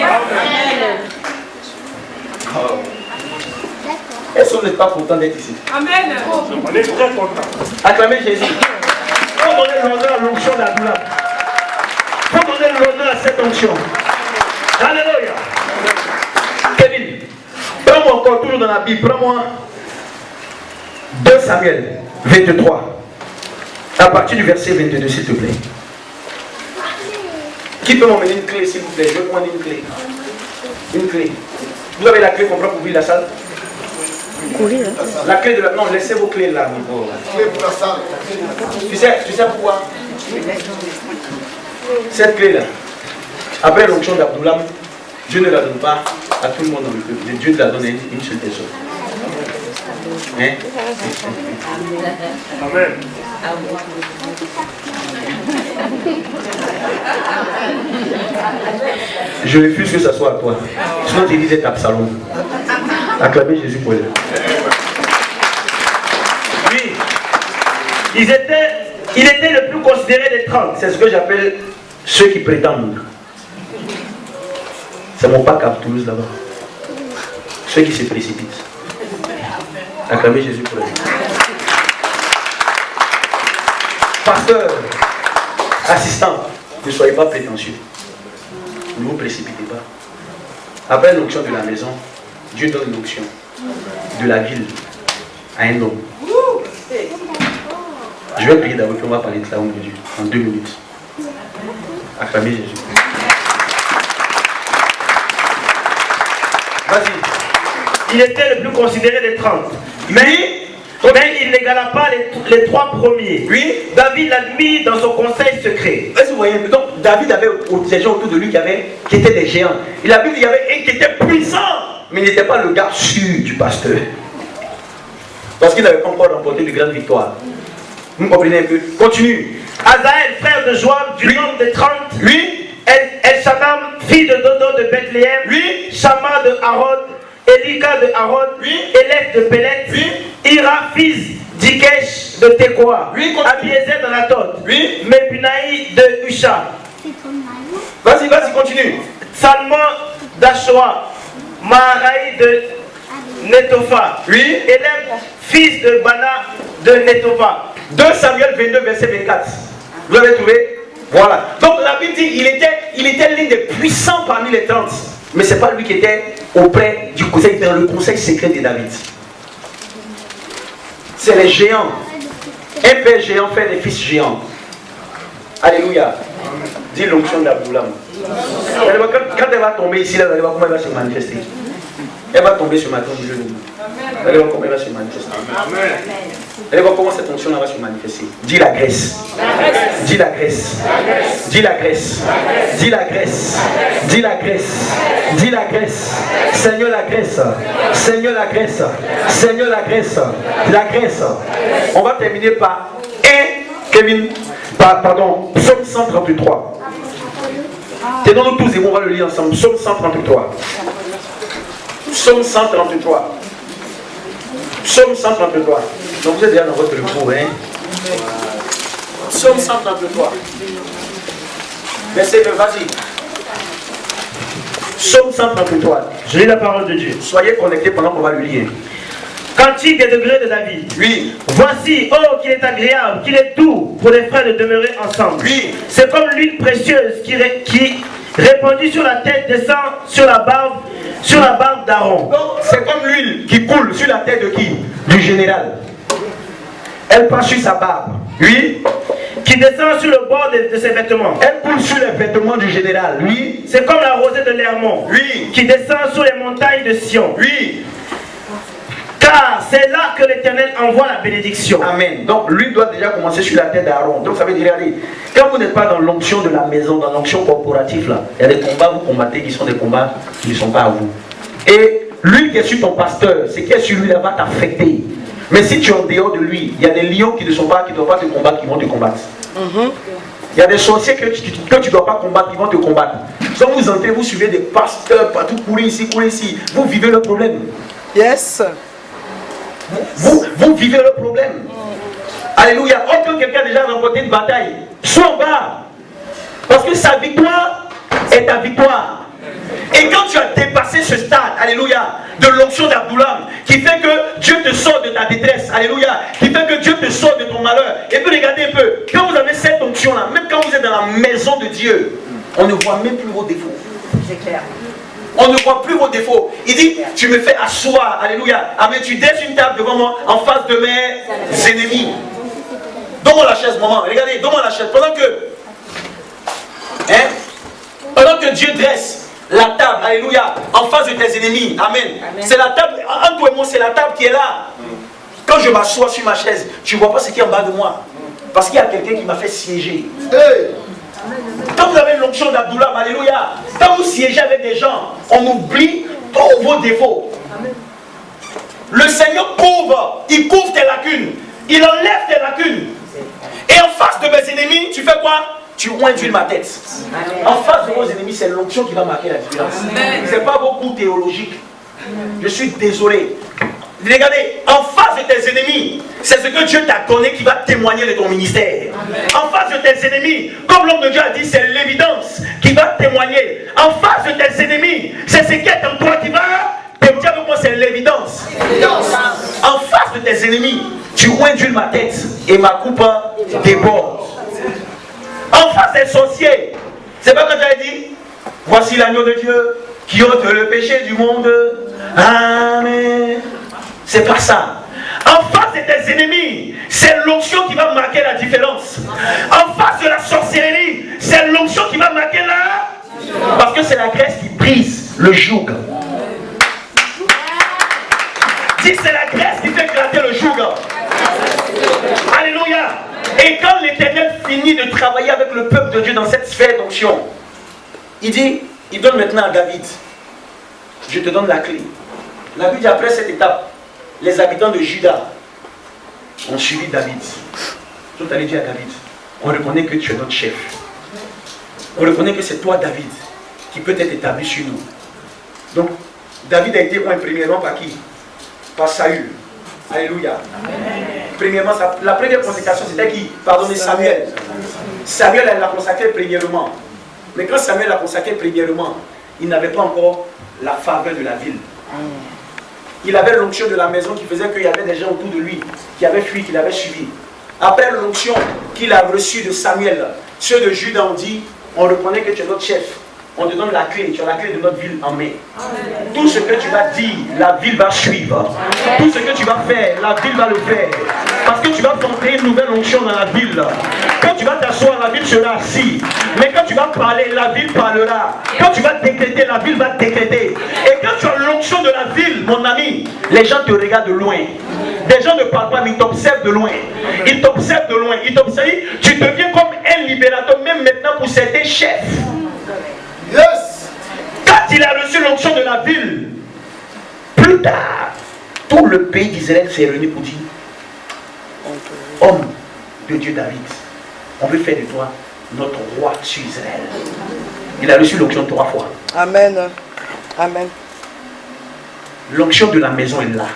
Est-ce qu'on n'est pas content d'être ici? Amen. On est très content. Acclamez Jésus. Il faut donner l'honneur à l'onction d'Adoula. Il faut donner l'honneur à cette onction. Alléluia. Kevin, prends-moi encore, toujours dans la Bible, prends-moi 2 Samuel 23. À partir du verset 22, s'il te plaît. Qui peut m'emmener une clé, s'il vous plaît? Je veux prendre une clé. Une clé. Vous avez la clé qu'on prend pour ouvrir la salle? La clé de la... Non, laissez vos clés là. La clé pour la salle. Tu sais pourquoi? Cette clé là, après l'onction d'Abdoulam, Dieu ne la donne pas à tout le monde dans le peuple. Dieu la donne à une seule personne. Hein? Amen. Je refuse que ça soit à toi. Sinon tu dis d'être Absalom. Acclamez Jésus pour elle. Oui. Il était le plus considéré des 30. C'est ce que j'appelle ceux qui prétendent. C'est mon pack à Toulouse là-bas. Ceux qui se précipitent. Acclamez Jésus pour elle. Pasteur, assistant, ne soyez pas prétentieux. Ne vous précipitez pas. Après l'onction de la maison, Dieu donne l'onction de la ville à un homme. Je vais prier d'abord, puis on va parler de ça de Dieu en 2 minutes. Acclamez Jésus. Vas-y. Il était le plus considéré des 30. Mais il n'égala pas les 3 premiers. Oui. David l'a mis dans son conseil secret. Est-ce que vous voyez? Donc David avait des gens autour de lui qui étaient des géants. Il a vu qu'il y avait un qui était puissant, mais il n'était pas le gars sûr du pasteur. Parce qu'il n'avait pas encore remporté de grandes victoires. Vous comprenez un peu? Continue. Azaël, frère de Joab, du nombre de 30. Oui. El-Shanam, fille de Dodo de Bethléem. Oui. Shama de Aaron. Elika de Aaron. Oui. Élève de Pélet. Oui. Ira, fils d'Ikesh de Tekoa. Oui. Abiezer de Natot. Oui. Mebunaï de Usha. Vas-y, continue. Salmon d'Ashoa. Maharaï de Netofa. Oui. Élève, fils de Bana de Netofa. 2 Samuel 22, verset 24. Vous l'avez trouvé? Voilà. Donc la Bible dit il était l'un des puissants parmi les 30. Mais ce n'est pas lui qui était auprès du conseil, dans le conseil secret de David. C'est les géants. Un père géant fait des fils géants. Alléluia. Dis l'onction d'Abdoulam. Quand elle va tomber ici, là, elle va comment elle va se manifester. Elle va tomber ce matin au milieu de nous. Elle va comment elle va se manifester. Elle va comment cette onction va se manifester. Dis la graisse. Dis la graisse. Dis la graisse. Dis la graisse. Dis la graisse. Dis la graisse. Seigneur la graisse. Seigneur la graisse. Seigneur la graisse. La graisse. On va terminer par Psaume 133. Tenons-nous tous et on va le lire ensemble. Psaume 133. Psaume 133. Psaume 133. Donc vous êtes déjà dans votre repos, hein? Psaume 133. Verset 2, vas-y. Psaume 133. Je lis la parole de Dieu. Soyez connectés pendant qu'on va le lire. Cantique des degrés de David. Oui. Voici, oh, qu'il est agréable, qu'il est doux pour les frères de demeurer ensemble. Oui. C'est comme l'huile précieuse qui répandue sur la tête descend sur la barbe d'Aaron. Donc, c'est comme l'huile qui coule sur la tête de qui? Du général. Elle passe sur sa barbe. Oui. Qui descend sur le bord de ses vêtements. Elle coule sur les vêtements du général. Oui. C'est comme la rosée de l'Hermon. Oui. Qui descend sur les montagnes de Sion. Oui. Car c'est là que l'Éternel envoie la bénédiction. Amen. Donc l'huile doit déjà commencer sur la tête d'Aaron. Donc ça veut dire, allez, quand vous n'êtes pas dans l'onction de la maison, dans l'onction corporative, là, il y a des combats que vous combattez qui sont des combats qui ne sont pas à vous. Et l'huile qui est sur ton pasteur, ce qui est sur lui, là, va t'affecter. Mais si tu es en dehors de lui, il y a des lions qui ne doivent pas te combattre, qui vont te combattre. Il y a des sorciers que tu ne dois pas combattre, qui vont te combattre. Quand vous entrez, vous suivez des pasteurs partout, courir ici, vous vivez le problème. Yes. Vous vivez le problème. Alléluia. Quand quelqu'un a déjà remporté une bataille, sois en bas. Parce que sa victoire est ta victoire. Et quand tu as dépassé ce stade, alléluia, de l'onction d'Abdullah, qui fait que Dieu te sort de ta détresse, alléluia, qui fait que Dieu te sort de ton malheur. Et puis regardez un peu, quand vous avez cette onction-là, même quand vous êtes dans la maison de Dieu, on ne voit même plus vos défauts. C'est clair. On ne voit plus vos défauts. Il dit, tu me fais asseoir, alléluia. Amen, tu dresses une table devant moi en face de mes ennemis. Donne-moi la chaise, maman. Regardez, donne-moi la chaise. Pendant que Dieu dresse la table, alléluia, en face de tes ennemis. Amen. C'est la table, entre toi et moi, c'est la table qui est là. Quand je m'assois sur ma chaise, tu ne vois pas ce qui est en bas de moi. Parce qu'il y a quelqu'un qui m'a fait siéger. Quand vous avez l'onction d'Abdullah, alléluia, quand vous siégez avec des gens, on oublie tous vos défauts. Le Seigneur couvre, il couvre tes lacunes, il enlève tes lacunes. Et en face de mes ennemis, tu fais quoi? Tu induis ma tête. En face de vos ennemis, c'est l'onction qui va marquer la différence. Ce n'est pas beaucoup théologique. Je suis désolé. Regardez, en face de tes ennemis, c'est ce que Dieu t'a donné qui va témoigner de ton ministère. En face de tes ennemis, comme l'homme de Dieu a dit, c'est l'évidence qui va témoigner. En face de tes ennemis, c'est ce qui est en toi qui va témoigner avec moi, c'est l'évidence. En face de tes ennemis, tu induis ma tête et ma coupe déborde. En face des sorciers, c'est pas quand tu as dit, voici l'agneau de Dieu qui ôte le péché du monde. Amen. C'est pas ça. En face de tes ennemis, c'est l'onction qui va marquer la différence. En face de la sorcellerie, c'est l'onction qui va marquer la... Parce que c'est la graisse qui brise le joug. Dis, c'est la graisse qui fait éclater le joug. Alléluia. Et quand l'Éternel finit de travailler avec le peuple de Dieu dans cette sphère d'onction, il dit, il donne maintenant à David, je te donne la clé. La Bible dit après cette étape, les habitants de Juda ont suivi David. Ils sont allés dire à David, on reconnaît que tu es notre chef. On reconnaît que c'est toi, David, qui peut être établi sur nous. Donc, David a été oint premièrement par qui? Par Saül. Alléluia. Premièrement, la première consécration, c'était qui? Pardonnez, Samuel. Samuel, elle l'a consacré premièrement. Mais quand Samuel l'a consacré premièrement, il n'avait pas encore la faveur de la ville. Il avait l'onction de la maison qui faisait qu'il y avait des gens autour de lui qui avaient fui, qui l'avaient suivi. Après l'onction qu'il a reçue de Samuel, ceux de Juda ont dit, on reconnaît que tu es notre chef. On te donne la clé, tu as la clé de notre ville en main. Tout ce que tu vas dire, la ville va suivre. Tout ce que tu vas faire, la ville va le faire. Parce que tu vas porter une nouvelle onction dans la ville. Quand tu vas t'asseoir, la ville sera assise. Mais quand tu vas parler, la ville parlera. Quand tu vas décréter, la ville va décréter. Et quand tu as l'onction de la ville, mon ami, les gens te regardent de loin. Des gens ne parlent pas, mais ils t'observent de loin. Ils t'observent de loin. Ils t'observent. Tu deviens comme un libérateur, même maintenant pour certains chefs. Yes. Quand il a reçu l'onction de la ville, plus tard, tout le pays d'Israël s'est réuni pour dire, homme de Dieu David, on veut faire de toi notre roi sur Israël. Il a reçu l'onction 3 fois. Amen. Amen. L'onction de la maison est là.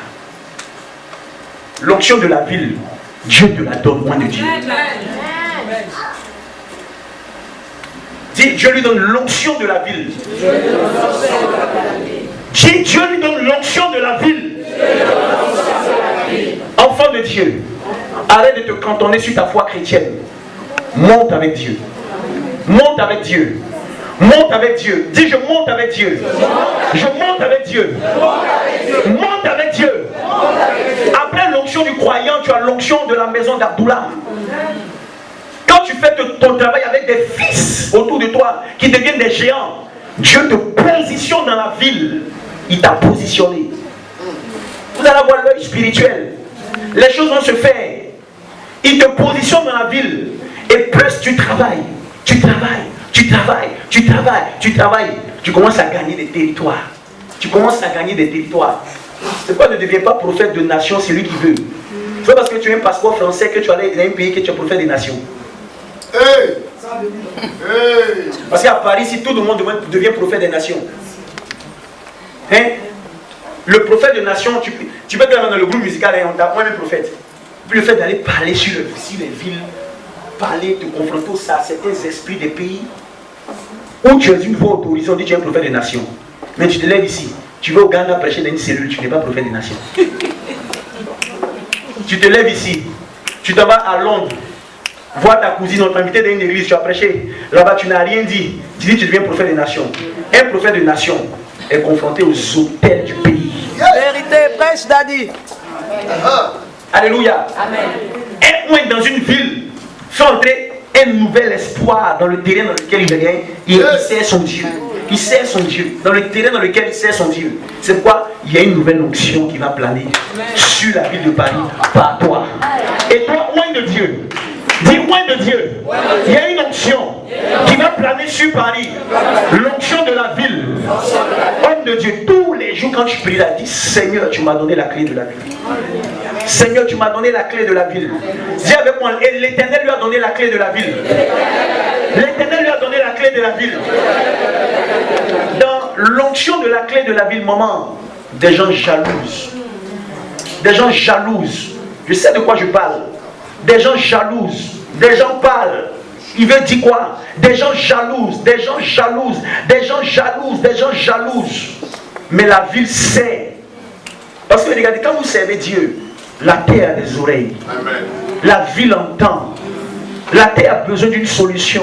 L'onction de la ville, Dieu te la donne, moins de Dieu. Dis, Dieu lui donne l'onction de la ville. Dis, Dieu lui donne l'onction de la ville. Enfant de Dieu, arrête de te cantonner sur ta foi chrétienne. Monte avec Dieu. Monte avec Dieu. Monte avec Dieu. Dis, je monte avec Dieu. Je monte avec Dieu. Monte avec Dieu. Après l'onction du croyant, tu as l'onction de la maison d'Abdullah. Quand tu fais ton travail avec des fils autour de toi qui deviennent des géants, Dieu te positionne dans la ville. Il t'a positionné. Vous allez avoir l'œil spirituel. Les choses vont se faire. Il te positionne dans la ville. Et plus tu travailles, tu commences à gagner des territoires. Tu commences à gagner des territoires. C'est pas, ne deviens pas prophète de nation, c'est lui qui veut. C'est pas parce que tu as un passeport français que tu allais dans un pays que tu es prophète des nations. Parce qu'à Paris, si tout le monde devient prophète des nations, hein? Le prophète de nation, tu peux être dans le groupe musical et on t'a point un prophète. Puis le fait d'aller parler sur les villes, parler, te confronter à certains esprits des pays où tu es une fois autorisé, on dit que tu es un prophète des nations. Mais tu te lèves ici, tu vas au Ghana prêcher dans une cellule, tu n'es pas prophète des nations. Tu te lèves ici, tu t'en vas à Londres, voir ta cousine, on t'a invité dans une église, tu as prêché. Là-bas, tu n'as rien dit. Tu dis que tu deviens prophète des nations. Un prophète des nations est confronté aux autels du pays. Vérité, prêche, Daddy. Alléluia. Amen. Un point dans une ville fait entrer un nouvel espoir dans le terrain dans lequel il vient. Il sert son Dieu. Il sert son Dieu. Dans le terrain dans lequel il sert son Dieu. C'est pourquoi il y a une nouvelle onction qui va planer sur la ville de Paris par toi. Et toi, loin de Dieu. Dis loin de Dieu. Il y a une onction qui va planer sur Paris. L'onction de la ville. Homme de Dieu, tous les jours quand tu pries, dis Seigneur, tu m'as donné la clé de la ville. Seigneur, tu m'as donné la clé de la ville. Dis avec moi, et l'Éternel lui a donné la clé de la ville. L'Éternel lui a donné la clé de la ville. Dans l'onction de la clé de la ville, maman, des gens jalouses. Des gens jalouses. Je sais de quoi je parle. Des gens jalouses. Des gens parlent. Il veut dire quoi? Des gens jalouses. Des gens jalouses. Des gens jalouses. Des gens jalouses. Mais la ville sait. Parce que regardez, quand vous servez Dieu, la terre a des oreilles. Amen. La ville entend. La terre a besoin d'une solution.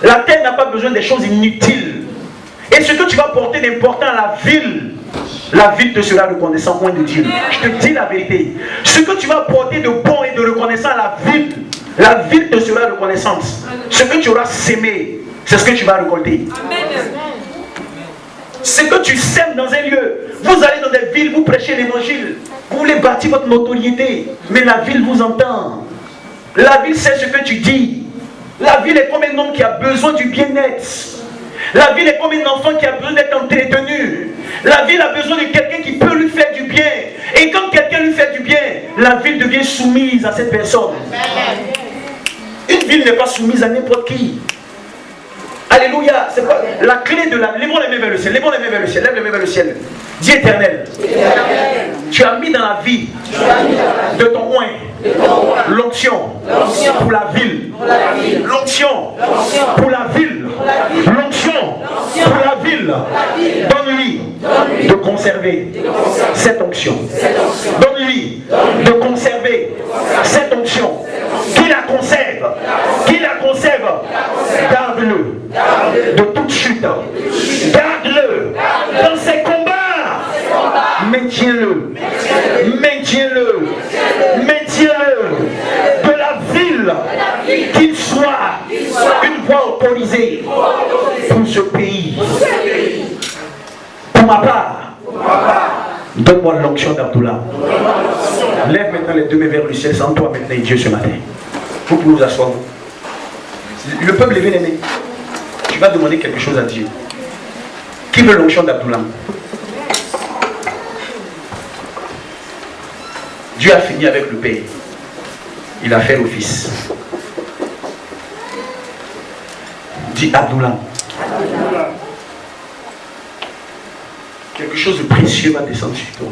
La terre n'a pas besoin des choses inutiles. Et ce que tu vas porter d'important à la ville te sera reconnaissant point de Dieu. Je te dis la vérité. Ce que tu vas porter de bon et de reconnaissant à la ville te sera reconnaissante. Ce que tu auras sémé, c'est ce que tu vas récolter. Ce que tu sèmes dans un lieu, vous allez dans des villes, vous prêchez l'évangile, vous voulez bâtir votre notoriété, mais la ville vous entend. La ville sait ce que tu dis. La ville est comme un homme qui a besoin du bien-être. La ville est comme un enfant qui a besoin d'être entretenu. La ville a besoin de quelqu'un qui peut lui faire du bien. Et quand quelqu'un lui fait du bien, la ville devient soumise à cette personne. Une ville n'est pas soumise à n'importe qui. Alléluia. C'est pas la clé de la... Lèvons les mains vers le ciel. Lèvons les mains vers le ciel. Lève les mains vers le ciel. Dis Éternel. Tu as mis dans la vie de ton oint l'onction pour la ville. L'onction pour la ville. L'onction pour la ville. Donne-lui de conserver cette onction. Donne-lui de conserver cette onction. Qui la conserve. Qui la conserve. Garde-le de toute chute. Garde-le dans ses combats. Maintiens-le. Maintiens-le. Maintiens-le de la ville. Qu'il soit une voie autorisée pour ce pays. Pour ma part, donne-moi l'onction d'Abdullah. Lève maintenant les deux mains vers le ciel, sans toi maintenant et Dieu ce matin. Vous pouvez vous asseoir. Le peuple levé les mains. Tu vas demander quelque chose à Dieu. Qui veut l'onction d'Abdullah? Dieu a fini avec le Père. Il a fait au Fils. Dis Abdullah. Quelque chose de précieux va descendre sur toi.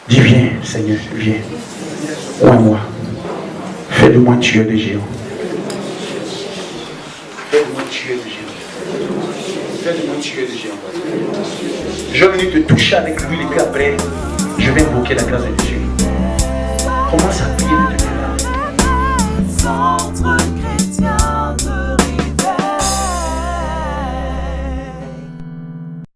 Dis viens, Seigneur, viens. Oins-moi. Fais de moi tueur des géants. Je vais venir te toucher avec l'huile et puis après, je vais invoquer la grâce de Dieu. Commence à prier de Dieu.